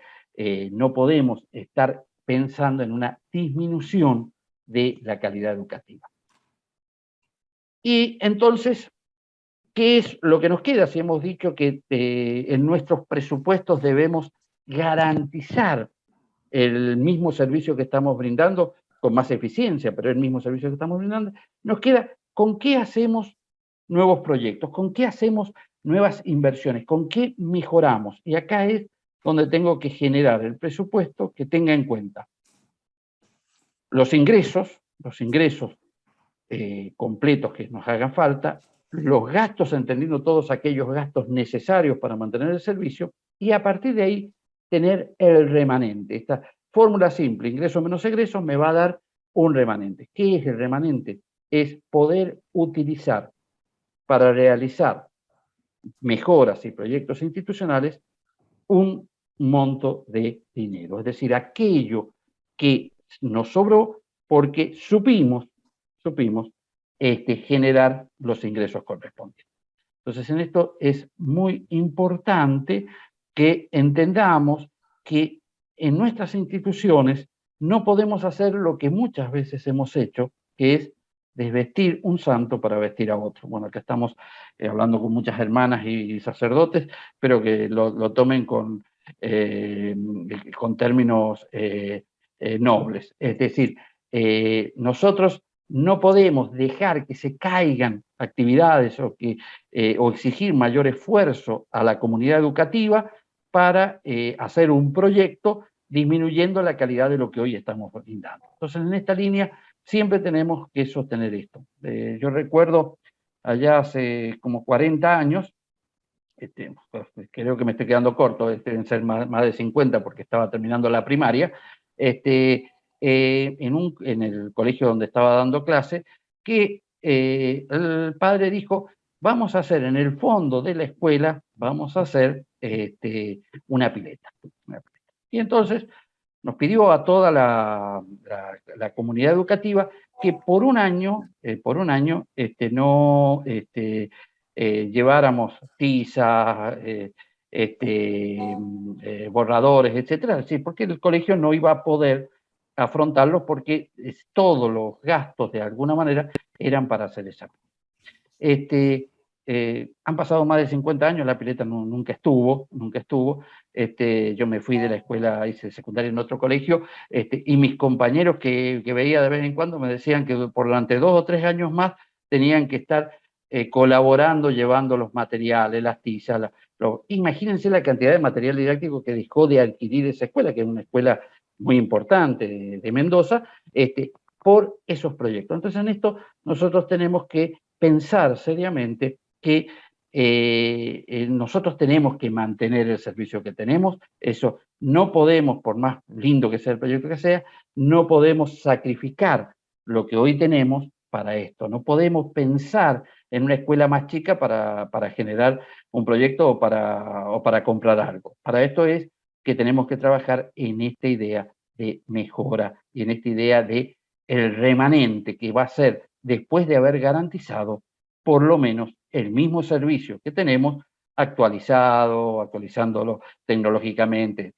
no podemos estar pensando en una disminución de la calidad educativa. Y entonces, ¿qué es lo que nos queda? Si hemos dicho que en nuestros presupuestos debemos garantizar el mismo servicio que estamos brindando, con más eficiencia, pero el mismo servicio que estamos brindando, nos queda con qué hacemos nuevos proyectos, con qué hacemos nuevas inversiones, con qué mejoramos. Y acá es donde tengo que generar el presupuesto que tenga en cuenta los ingresos completos que nos hagan falta, los gastos, entendiendo todos aquellos gastos necesarios para mantener el servicio, y a partir de ahí tener el remanente. Esta fórmula simple, ingreso menos egreso, me va a dar un remanente. ¿Qué es el remanente? Es poder utilizar para realizar mejoras y proyectos institucionales un monto de dinero, es decir, aquello que nos sobró porque supimos generar los ingresos correspondientes. Entonces, en esto es muy importante que entendamos que en nuestras instituciones no podemos hacer lo que muchas veces hemos hecho, que es desvestir un santo para vestir a otro. Bueno, acá estamos hablando con muchas hermanas y sacerdotes, pero que lo tomen con términos nobles. Es decir, nosotros no podemos dejar que se caigan actividades o exigir mayor esfuerzo a la comunidad educativa para hacer un proyecto disminuyendo la calidad de lo que hoy estamos brindando. Entonces, en esta línea siempre tenemos que sostener esto. Yo recuerdo allá hace como 40 años, creo que me estoy quedando corto, deben ser más de 50 porque estaba terminando la primaria, en el colegio donde estaba dando clase, que el padre dijo, vamos a hacer en el fondo de la escuela, vamos a hacer una pileta. Y entonces nos pidió a toda la comunidad educativa que por un año no lleváramos tiza, borradores, etcétera, sí, porque el colegio no iba a poder afrontarlos porque todos los gastos de alguna manera eran para hacer esa. Han pasado más de 50 años, la pileta nunca estuvo. Yo me fui de la escuela, hice secundaria en otro colegio, y mis compañeros que veía de vez en cuando me decían que por durante 2 o 3 años más tenían que estar colaborando, llevando los materiales, las tizas. Imagínense la cantidad de material didáctico que dejó de adquirir esa escuela, que es una escuela muy importante de Mendoza, por esos proyectos. Entonces, en esto nosotros tenemos que pensar seriamente que nosotros tenemos que mantener el servicio que tenemos. Eso no podemos, por más lindo que sea el proyecto que sea, no podemos sacrificar lo que hoy tenemos para esto. No podemos pensar en una escuela más chica para generar un proyecto o para comprar algo. Para esto es que tenemos que trabajar en esta idea de mejora y en esta idea de el remanente que va a ser después de haber garantizado por lo menos el mismo servicio que tenemos actualizándolo tecnológicamente,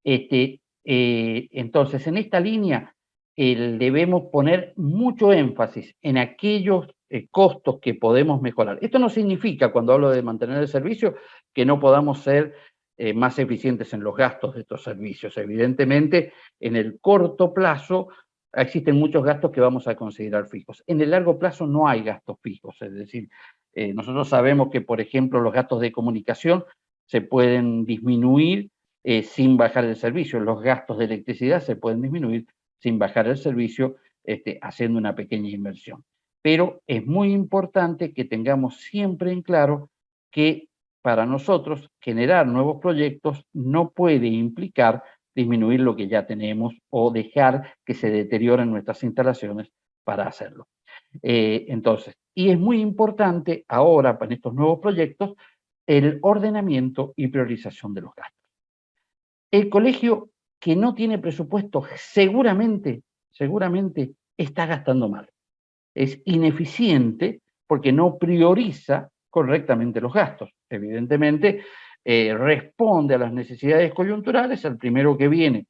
etc. Entonces, en esta línea debemos poner mucho énfasis en aquellos costos que podemos mejorar. Esto no significa, cuando hablo de mantener el servicio, que no podamos ser más eficientes en los gastos de estos servicios. Evidentemente, en el corto plazo existen muchos gastos que vamos a considerar fijos. En el largo plazo no hay gastos fijos, es decir, nosotros sabemos que, por ejemplo, los gastos de comunicación se pueden disminuir sin bajar el servicio, los gastos de electricidad se pueden disminuir sin bajar el servicio, haciendo una pequeña inversión. Pero es muy importante que tengamos siempre en claro que para nosotros generar nuevos proyectos no puede implicar disminuir lo que ya tenemos o dejar que se deterioren nuestras instalaciones para hacerlo. Entonces, y es muy importante ahora, para estos nuevos proyectos, el ordenamiento y priorización de los gastos. El colegio que no tiene presupuesto seguramente está gastando mal. Es ineficiente porque no prioriza correctamente los gastos. Evidentemente, responde a las necesidades coyunturales, el primero que viene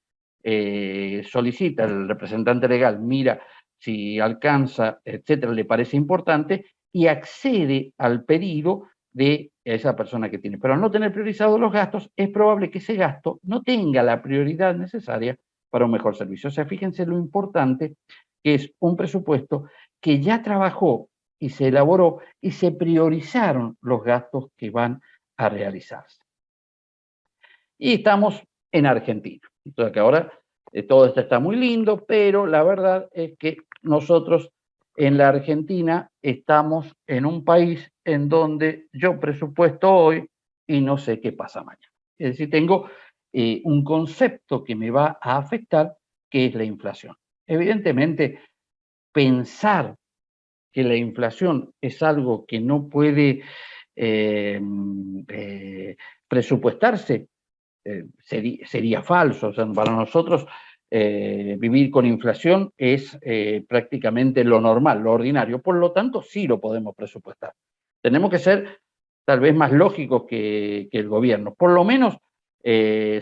solicita, el representante legal mira si alcanza, etcétera, le parece importante y accede al pedido de esa persona que tiene. Pero al no tener priorizados los gastos, es probable que ese gasto no tenga la prioridad necesaria para un mejor servicio. O sea, fíjense lo importante que es un presupuesto que ya trabajó y se elaboró y se priorizaron los gastos que van a realizarse. Y estamos en Argentina. Entonces, que ahora todo esto está muy lindo, pero la verdad es que nosotros en la Argentina estamos en un país en donde yo presupuesto hoy y no sé qué pasa mañana. Es decir, tengo un concepto que me va a afectar, que es la inflación. Evidentemente, pensar que la inflación es algo que no puede presupuestarse, sería falso. O sea, para nosotros vivir con inflación es prácticamente lo normal, lo ordinario. Por lo tanto, sí lo podemos presupuestar. Tenemos que ser tal vez más lógicos que el gobierno. Por lo menos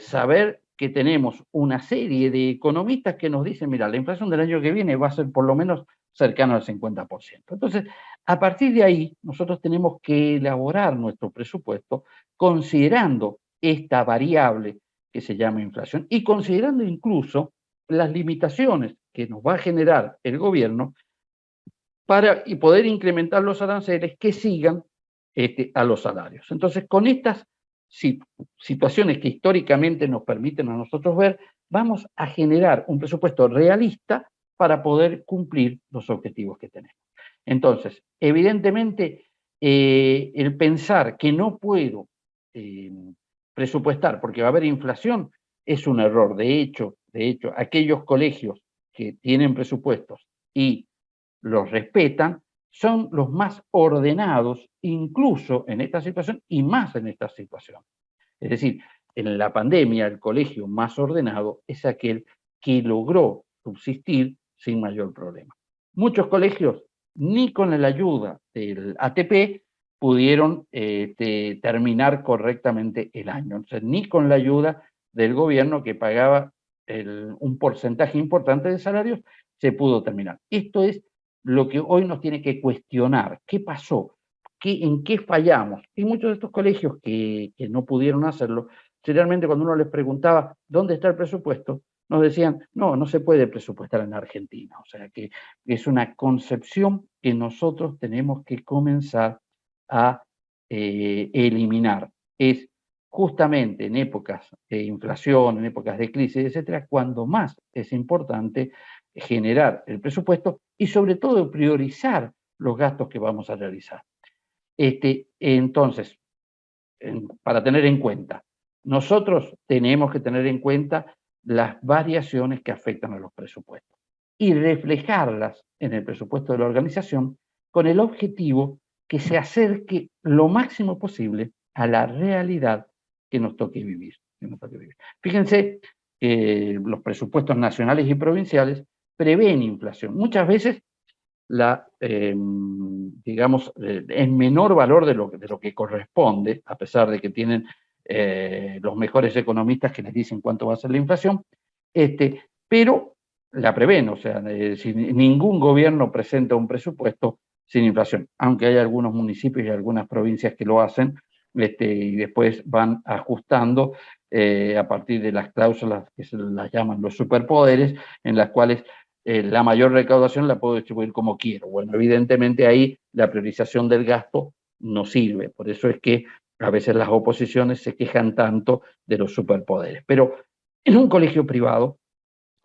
saber que tenemos una serie de economistas que nos dicen, mira, la inflación del año que viene va a ser por lo menos cercano al 50%. Entonces, a partir de ahí, nosotros tenemos que elaborar nuestro presupuesto considerando esta variable que se llama inflación y considerando incluso las limitaciones que nos va a generar el gobierno para poder incrementar los aranceles que sigan a los salarios. Entonces, con estas situaciones que históricamente nos permiten a nosotros ver, vamos a generar un presupuesto realista para poder cumplir los objetivos que tenemos. Entonces, evidentemente, el pensar que no puedo presupuestar porque va a haber inflación es un error. De hecho, aquellos colegios que tienen presupuestos y los respetan son los más ordenados, incluso en esta situación y más en esta situación. Es decir, en la pandemia el colegio más ordenado es aquel que logró subsistir sin mayor problema. Muchos colegios ni con la ayuda del ATP pudieron terminar correctamente el año. Entonces, ni con la ayuda del gobierno que pagaba un porcentaje importante de salarios se pudo terminar. Esto es lo que hoy nos tiene que cuestionar. ¿Qué pasó? ¿En qué fallamos? Y muchos de estos colegios que no pudieron hacerlo, generalmente cuando uno les preguntaba dónde está el presupuesto, nos decían, no se puede presupuestar en Argentina. O sea que es una concepción que nosotros tenemos que comenzar a eliminar. Es justamente en épocas de inflación, en épocas de crisis, etcétera, cuando más es importante generar el presupuesto y sobre todo priorizar los gastos que vamos a realizar. Entonces, para tener en cuenta, nosotros tenemos que tener en cuenta las variaciones que afectan a los presupuestos y reflejarlas en el presupuesto de la organización con el objetivo que se acerque lo máximo posible a la realidad que nos toque vivir. Fíjense que los presupuestos nacionales y provinciales prevén inflación. Muchas veces digamos, en menor valor de lo que corresponde, a pesar de que tienen los mejores economistas que les dicen cuánto va a ser la inflación, pero la prevén. O sea, si ningún gobierno presenta un presupuesto sin inflación, aunque hay algunos municipios y algunas provincias que lo hacen, y después van ajustando a partir de las cláusulas que se las llaman los superpoderes, en las cuales la mayor recaudación la puedo distribuir como quiero. Bueno, evidentemente ahí la priorización del gasto no sirve. Por eso es que a veces las oposiciones se quejan tanto de los superpoderes. Pero en un colegio privado,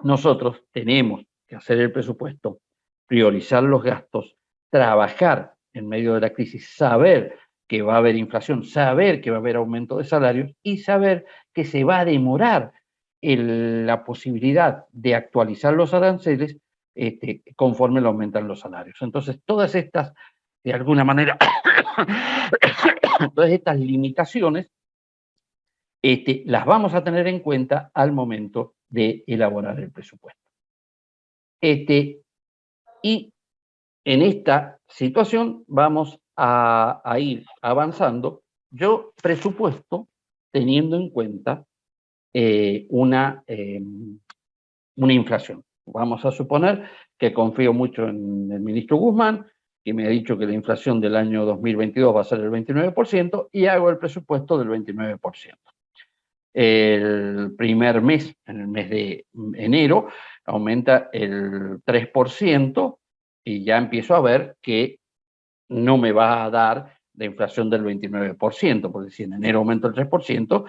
nosotros tenemos que hacer el presupuesto, priorizar los gastos, trabajar en medio de la crisis, saber que va a haber inflación, saber que va a haber aumento de salarios y saber que se va a demorar la posibilidad de actualizar los aranceles conforme lo aumentan los salarios. Entonces, todas estas, de alguna manera, todas estas limitaciones las vamos a tener en cuenta al momento de elaborar el presupuesto. Y en esta situación vamos a ir avanzando. Yo presupuesto teniendo en cuenta una inflación. Vamos a suponer que confío mucho en el ministro Guzmán, que me ha dicho que la inflación del año 2022 va a ser el 29%, y hago el presupuesto del 29%. El primer mes, en el mes de enero, aumenta el 3% y ya empiezo a ver que no me va a dar la inflación del 29%, porque si en enero aumenta el 3%,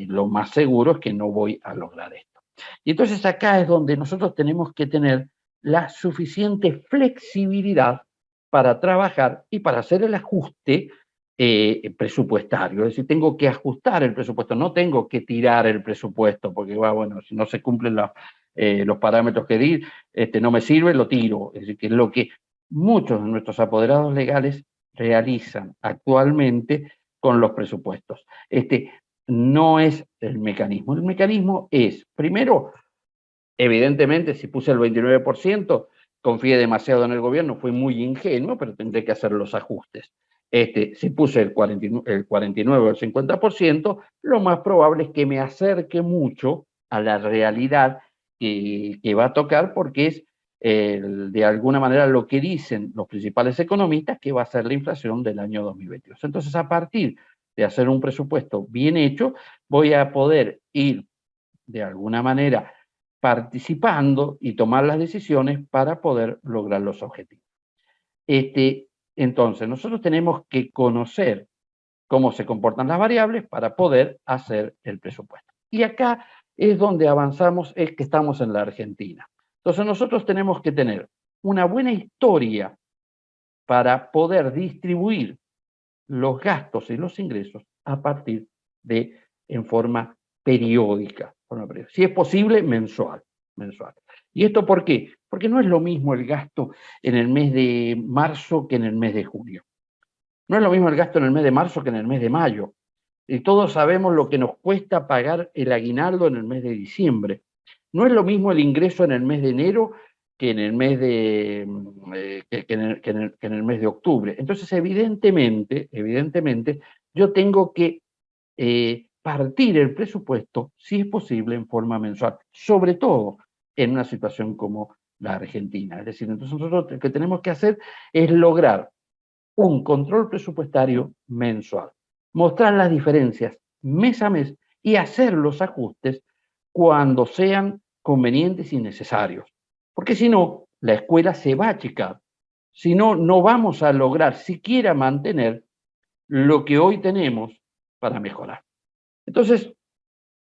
lo más seguro es que no voy a lograr esto. Y entonces acá es donde nosotros tenemos que tener la suficiente flexibilidad para trabajar y para hacer el ajuste presupuestario. Es decir, tengo que ajustar el presupuesto, no tengo que tirar el presupuesto, porque bueno, si no se cumplen los parámetros que di, no me sirve, lo tiro. Es decir, que es lo que muchos de nuestros apoderados legales realizan actualmente con los presupuestos. No es el mecanismo. El mecanismo es, primero, evidentemente, si puse el 29%, confié demasiado en el gobierno, fui muy ingenuo, pero tendré que hacer los ajustes. Si puse el 49 o el 50%, lo más probable es que me acerque mucho a la realidad que va a tocar, porque es de alguna manera lo que dicen los principales economistas que va a ser la inflación del año 2022. Entonces, a partir de hacer un presupuesto bien hecho, voy a poder ir de alguna manera participando y tomar las decisiones para poder lograr los objetivos. Entonces, nosotros tenemos que conocer cómo se comportan las variables para poder hacer el presupuesto. Y acá es donde avanzamos, es que estamos en la Argentina. Entonces, nosotros tenemos que tener una buena historia para poder distribuir los gastos y los ingresos a partir de, en forma periódica. Si es posible, mensual. ¿Y esto por qué? Porque no es lo mismo el gasto en el mes de marzo que en el mes de junio. No es lo mismo el gasto en el mes de marzo que en el mes de mayo. Y todos sabemos lo que nos cuesta pagar el aguinaldo en el mes de diciembre. No es lo mismo el ingreso en el mes de enero que en el mes de, que en el mes de octubre. Entonces, evidentemente, yo tengo que partir el presupuesto, si es posible, en forma mensual, sobre todo en una situación como la Argentina. Es decir, entonces nosotros lo que tenemos que hacer es lograr un control presupuestario mensual, mostrar las diferencias mes a mes y hacer los ajustes cuando sean convenientes y necesarios. Porque si no, la escuela se va a achicar. Si no, no vamos a lograr siquiera mantener lo que hoy tenemos para mejorar. Entonces,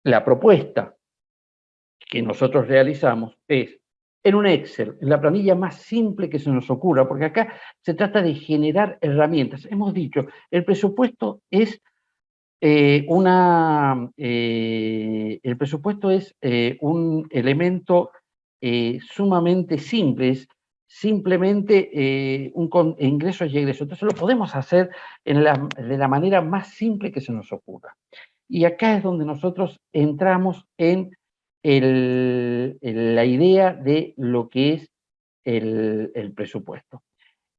la propuesta que nosotros realizamos es en un Excel, en la planilla más simple que se nos ocurra, porque acá se trata de generar herramientas. Hemos dicho, el presupuesto es un elemento sumamente simple, es simplemente ingresos y egresos. Entonces lo podemos hacer de la manera más simple que se nos ocurra. Y acá es donde nosotros entramos en la idea de lo que es el presupuesto.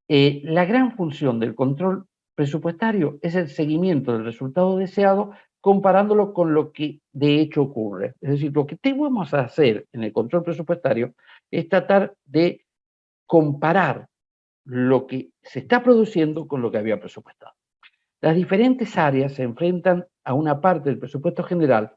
La gran función del control presupuestario es el seguimiento del resultado deseado comparándolo con lo que de hecho ocurre. Es decir, lo que tenemos que hacer en el control presupuestario es tratar de comparar lo que se está produciendo con lo que había presupuestado. Las diferentes áreas se enfrentan a una parte del presupuesto general.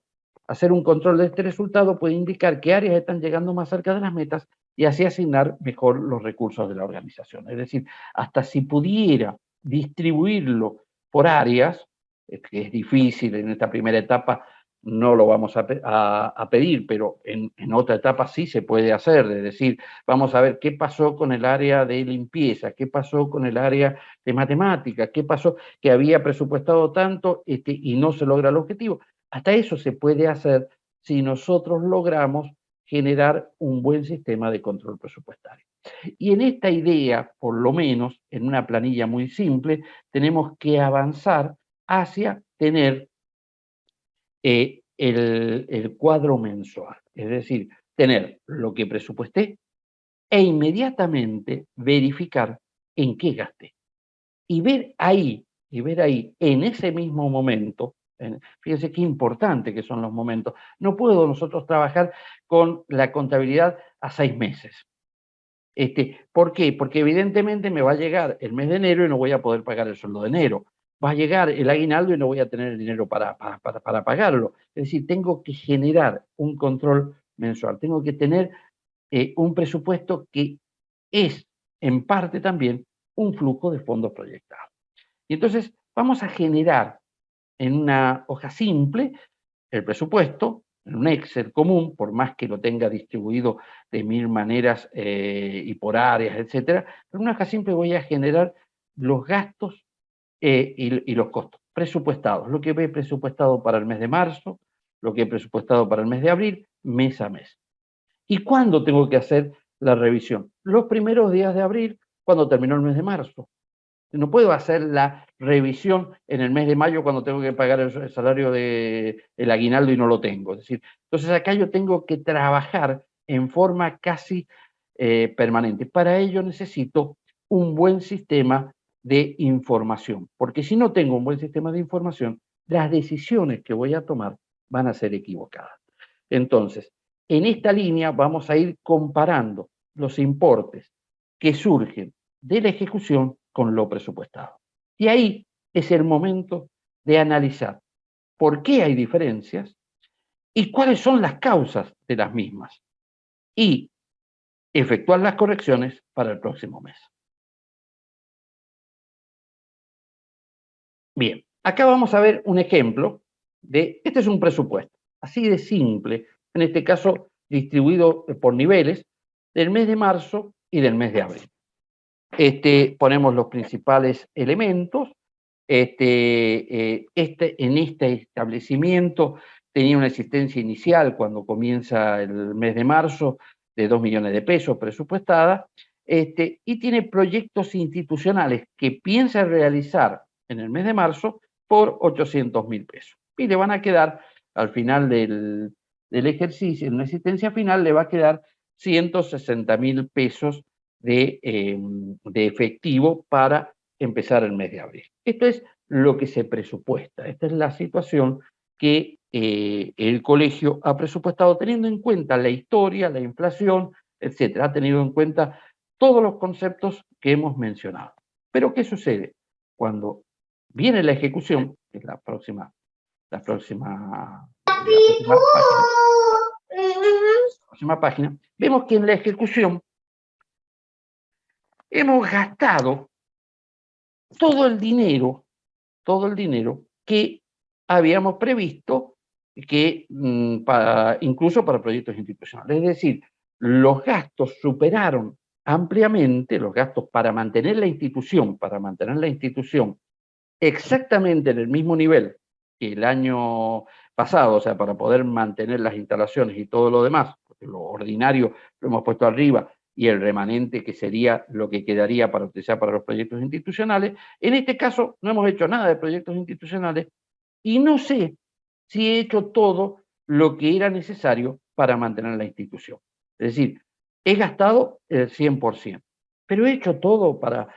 Hacer un control de este resultado puede indicar qué áreas están llegando más cerca de las metas y así asignar mejor los recursos de la organización. Es decir, hasta si pudiera distribuirlo por áreas, que es difícil en esta primera etapa, no lo vamos a pedir, pero en otra etapa sí se puede hacer, es decir, vamos a ver qué pasó con el área de limpieza, qué pasó con el área de matemáticas, qué pasó que había presupuestado tanto y no se logra el objetivo. Hasta eso se puede hacer si nosotros logramos generar un buen sistema de control presupuestario. Y en esta idea, por lo menos, en una planilla muy simple, tenemos que avanzar hacia tener el cuadro mensual, es decir, tener lo que presupuesté e inmediatamente verificar en qué gasté. Y ver ahí, en ese mismo momento, fíjense qué importante que son los momentos. No puedo nosotros trabajar con la contabilidad a 6 meses. ¿Por qué? Porque evidentemente me va a llegar el mes de enero y no voy a poder pagar el sueldo de enero. Va a llegar el aguinaldo y no voy a tener el dinero para pagarlo. Es decir, tengo que generar un control mensual. Tengo que tener un presupuesto que es, en parte también, un flujo de fondos proyectados. Y entonces vamos a generar en una hoja simple el presupuesto, en un Excel común, por más que lo tenga distribuido de 1000 maneras y por áreas, etcétera, en una hoja simple voy a generar los gastos y los costos presupuestados, lo que he presupuestado para el mes de marzo, lo que he presupuestado para el mes de abril, mes a mes. ¿Y cuándo tengo que hacer la revisión? Los primeros días de abril, cuando terminó el mes de marzo. No puedo hacer la revisión en el mes de mayo cuando tengo que pagar el salario del aguinaldo y no lo tengo. Es decir, entonces acá yo tengo que trabajar en forma casi permanente. Para ello necesito un buen sistema de información, porque si no tengo un buen sistema de información, las decisiones que voy a tomar van a ser equivocadas. Entonces, en esta línea vamos a ir comparando los importes que surgen de la ejecución con lo presupuestado. Y ahí es el momento de analizar por qué hay diferencias y cuáles son las causas de las mismas y efectuar las correcciones para el próximo mes. Bien, acá vamos a ver un ejemplo de, este es un presupuesto, así de simple, en este caso distribuido por niveles, del mes de marzo y del mes de abril. Ponemos los principales elementos. En este establecimiento tenía una existencia inicial cuando comienza el mes de marzo de 2 millones de pesos presupuestada, y tiene proyectos institucionales que piensa realizar en el mes de marzo por 800.000 pesos. Y le van a quedar, al final del ejercicio, en una existencia final, le va a quedar 160.000 pesos de efectivo para empezar el mes de abril. Esto es lo que se presupuesta, esta es la situación que el colegio ha presupuestado teniendo en cuenta la historia, la inflación, etcétera, ha tenido en cuenta todos los conceptos que hemos mencionado. Pero ¿qué sucede? Cuando viene la ejecución, que es la próxima página, vemos que en la ejecución hemos gastado todo el dinero que habíamos previsto, que incluso para proyectos institucionales. Es decir, los gastos superaron ampliamente, los gastos para mantener la institución exactamente en el mismo nivel que el año pasado, o sea, para poder mantener las instalaciones y todo lo demás, porque lo ordinario lo hemos puesto arriba, y el remanente que sería lo que quedaría para utilizar para los proyectos institucionales. En este caso no hemos hecho nada de proyectos institucionales y no sé si he hecho todo lo que era necesario para mantener la institución. Es decir, he gastado el 100%, pero he hecho todo para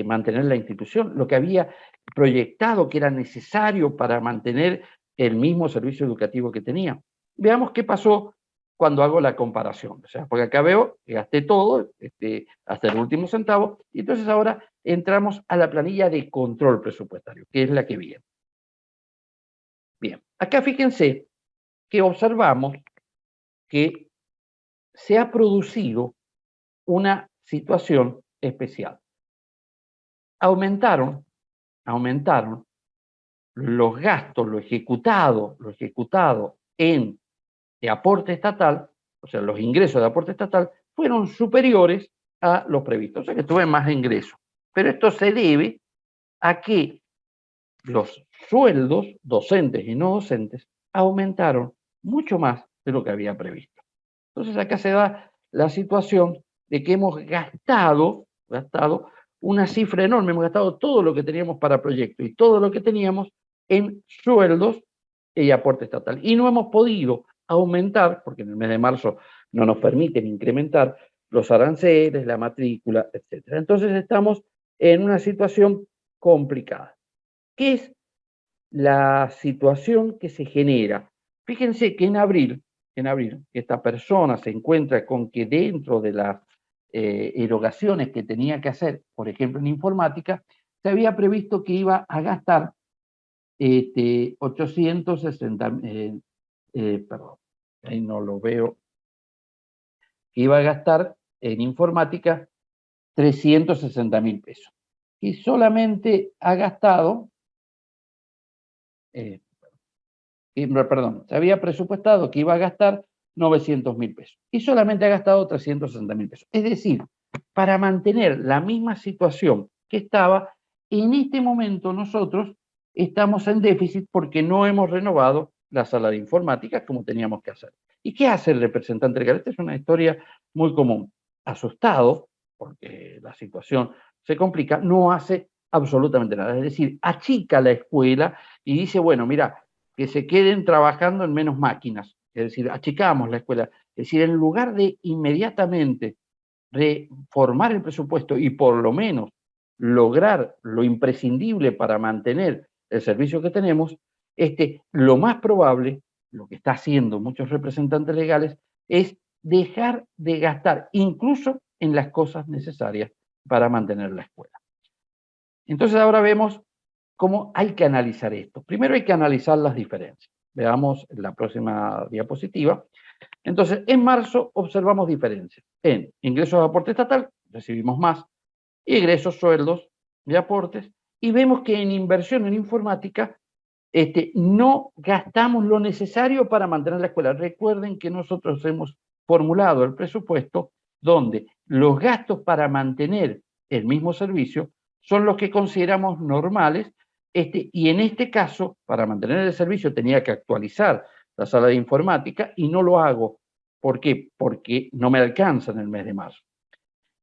mantener la institución, lo que había proyectado que era necesario para mantener el mismo servicio educativo que tenía. Veamos qué pasó cuando hago la comparación. O sea, porque acá veo que gasté todo, hasta el último centavo, y entonces ahora entramos a la planilla de control presupuestario, que es la que viene. Bien, acá fíjense que observamos que se ha producido una situación especial. Aumentaron los gastos, lo ejecutado en de aporte estatal, o sea, los ingresos de aporte estatal, fueron superiores a los previstos, o sea que tuve más ingresos. Pero esto se debe a que los sueldos docentes y no docentes aumentaron mucho más de lo que había previsto. Entonces acá se da la situación de que hemos gastado una cifra enorme, hemos gastado todo lo que teníamos para proyectos y todo lo que teníamos en sueldos y aporte estatal. Y no hemos podido aumentar, porque en el mes de marzo no nos permiten incrementar los aranceles, la matrícula, etc. Entonces estamos en una situación complicada. ¿Qué es la situación que se genera? Fíjense que en abril, esta persona se encuentra con que dentro de las erogaciones que tenía que hacer, por ejemplo en informática, se había previsto que iba a gastar 860, perdón, ahí no lo veo, que iba a gastar en informática 360.000 pesos. Y solamente ha gastado, perdón, se había presupuestado que iba a gastar 900.000 pesos y solamente ha gastado 360.000 pesos. Es decir, para mantener la misma situación que estaba, en este momento nosotros estamos en déficit porque no hemos renovado la sala de informática como teníamos que hacer. ¿Y qué hace el representante legal? Esta es una historia muy común. Asustado, porque la situación se complica, no hace absolutamente nada. Es decir, achica la escuela y dice, bueno, mira, que se queden trabajando en menos máquinas. Es decir, achicamos la escuela. Es decir, en lugar de inmediatamente reformar el presupuesto y por lo menos lograr lo imprescindible para mantener el servicio que tenemos, lo más probable, lo que está haciendo muchos representantes legales, es dejar de gastar incluso en las cosas necesarias para mantener la escuela. Entonces ahora vemos cómo hay que analizar esto. Primero hay que analizar las diferencias. Veamos la próxima diapositiva. Entonces, en marzo observamos diferencias en ingresos de aporte estatal, recibimos más, ingresos, sueldos y aportes, y vemos que en inversión en informática no gastamos lo necesario para mantener la escuela. Recuerden que nosotros hemos formulado el presupuesto donde los gastos para mantener el mismo servicio son los que consideramos normales, y en este caso, para mantener el servicio tenía que actualizar la sala de informática y no lo hago. ¿Por qué? Porque no me alcanza en el mes de marzo.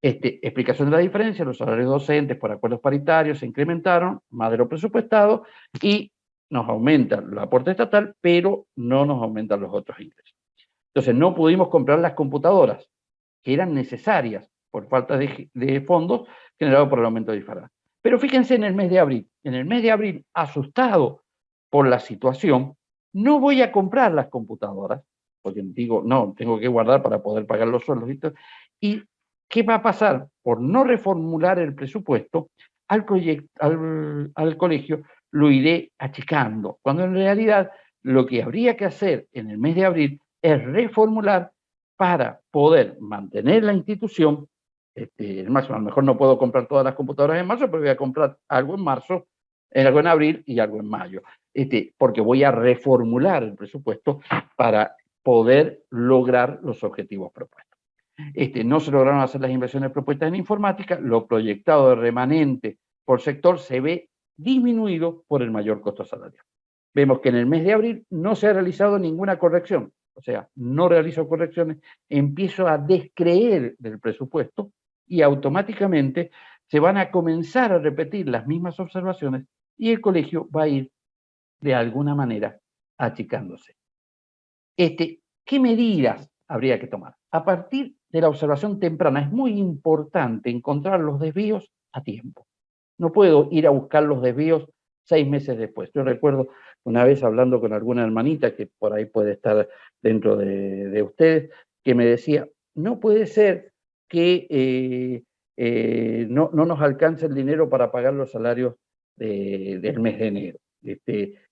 Explicación de la diferencia: los salarios docentes por acuerdos paritarios se incrementaron más de lo presupuestado y nos aumenta el aporte estatal, pero no nos aumentan los otros ingresos. Entonces no pudimos comprar las computadoras que eran necesarias por falta de fondos generados por el aumento de disparado. Pero fíjense en el mes de abril. En el mes de abril, asustado por la situación, no voy a comprar las computadoras, porque digo, no, tengo que guardar para poder pagar los sueldos y todo. ¿Y qué va a pasar? Por no reformular el presupuesto, al colegio lo iré achicando, cuando en realidad lo que habría que hacer en el mes de abril es reformular para poder mantener la institución. En marzo, a lo mejor no puedo comprar todas las computadoras en marzo, pero voy a comprar algo en marzo, algo en abril y algo en mayo, porque voy a reformular el presupuesto para poder lograr los objetivos propuestos. No se lograron hacer las inversiones propuestas en informática, lo proyectado de remanente por sector se ve disminuido por el mayor costo salarial. Vemos que en el mes de abril no se ha realizado ninguna corrección, o sea, no realizo correcciones, empiezo a descreer del presupuesto y automáticamente se van a comenzar a repetir las mismas observaciones y el colegio va a ir de alguna manera achicándose. ¿Qué medidas habría que tomar? A partir de la observación temprana es muy importante encontrar los desvíos a tiempo. No puedo ir a buscar los desvíos 6 meses después. Yo recuerdo una vez hablando con alguna hermanita que por ahí puede estar dentro de ustedes, que me decía, no puede ser que no nos alcance el dinero para pagar los salarios del mes de enero.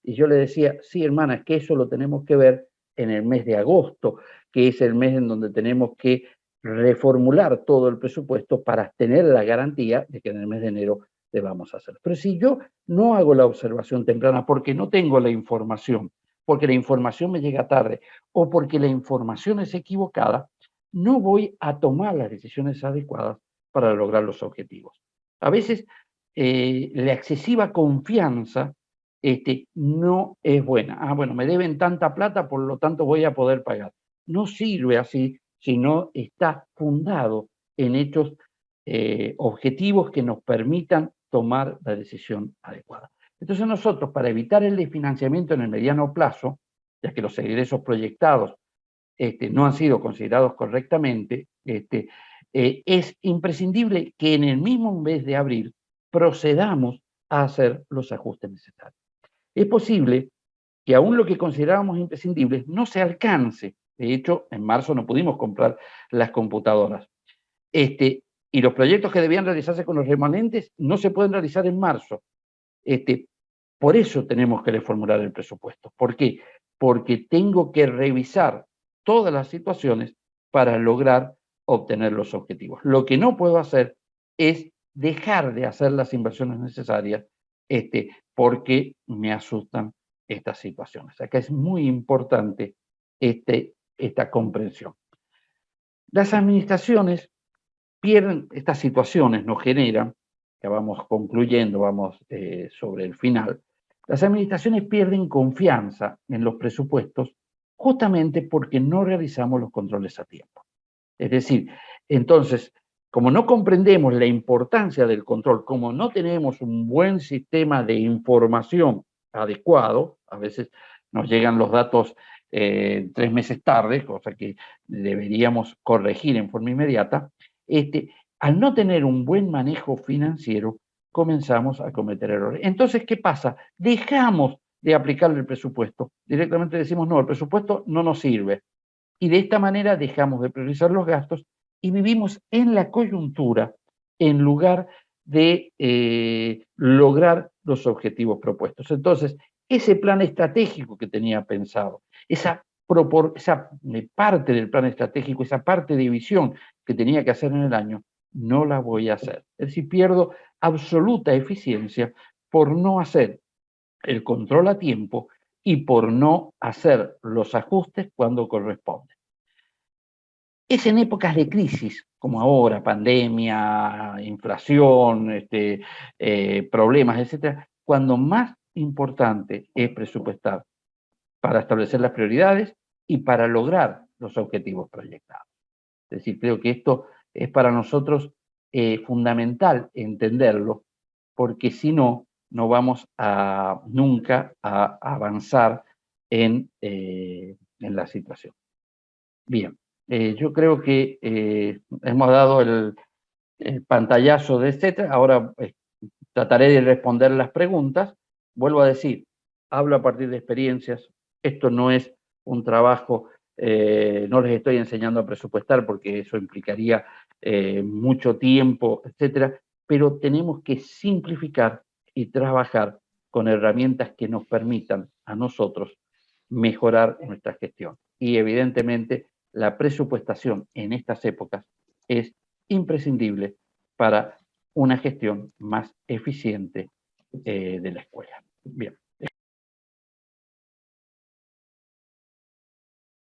Y yo le decía, sí, hermana, es que eso lo tenemos que ver en el mes de agosto, que es el mes en donde tenemos que reformular todo el presupuesto para tener la garantía de que en el mes de enero debamos hacer. Pero si yo no hago la observación temprana porque no tengo la información, porque la información me llega tarde o porque la información es equivocada, no voy a tomar las decisiones adecuadas para lograr los objetivos. A veces la excesiva confianza no es buena. Ah, bueno, me deben tanta plata, por lo tanto voy a poder pagar. No sirve así si no está fundado en hechos objetivos que nos permitan tomar la decisión adecuada. Entonces nosotros, para evitar el desfinanciamiento en el mediano plazo, ya que los egresos proyectados no han sido considerados correctamente, es imprescindible que en el mismo mes de abril procedamos a hacer los ajustes necesarios. Es posible que aún lo que considerábamos imprescindible no se alcance. De hecho, en marzo no pudimos comprar las computadoras. Y los proyectos que debían realizarse con los remanentes no se pueden realizar en marzo. Por eso tenemos que reformular el presupuesto. ¿Por qué? Porque tengo que revisar todas las situaciones para lograr obtener los objetivos. Lo que no puedo hacer es dejar de hacer las inversiones necesarias porque me asustan estas situaciones. Acá es muy importante esta comprensión. Las administraciones pierden, estas situaciones nos generan, ya vamos concluyendo, vamos sobre el final, las administraciones pierden confianza en los presupuestos justamente porque no realizamos los controles a tiempo. Es decir, entonces, como no comprendemos la importancia del control, como no tenemos un buen sistema de información adecuado, a veces nos llegan los datos 3 meses tarde, cosa que deberíamos corregir en forma inmediata, al no tener un buen manejo financiero, comenzamos a cometer errores. Entonces, ¿qué pasa? Dejamos de aplicar el presupuesto. Directamente decimos, no, el presupuesto no nos sirve. Y de esta manera dejamos de priorizar los gastos y vivimos en la coyuntura en lugar de lograr los objetivos propuestos. Entonces, ese plan estratégico que tenía pensado, esa parte del plan estratégico, esa parte de visión que tenía que hacer en el año, no la voy a hacer. Es decir, pierdo absoluta eficiencia por no hacer el control a tiempo y por no hacer los ajustes cuando corresponde. Es en épocas de crisis, como ahora, pandemia, inflación, problemas, etcétera, cuando más importante es presupuestar para establecer las prioridades y para lograr los objetivos proyectados. Es decir, creo que esto es para nosotros fundamental entenderlo, porque si no, no vamos nunca a avanzar en la situación. Bien, yo creo que hemos dado el pantallazo de etcétera. Ahora trataré de responder las preguntas. Vuelvo a decir, hablo a partir de experiencias. Esto no es un trabajo, no les estoy enseñando a presupuestar porque eso implicaría mucho tiempo, etcétera, pero tenemos que simplificar y trabajar con herramientas que nos permitan a nosotros mejorar nuestra gestión. Y evidentemente la presupuestación en estas épocas es imprescindible para una gestión más eficiente de la escuela. Bien.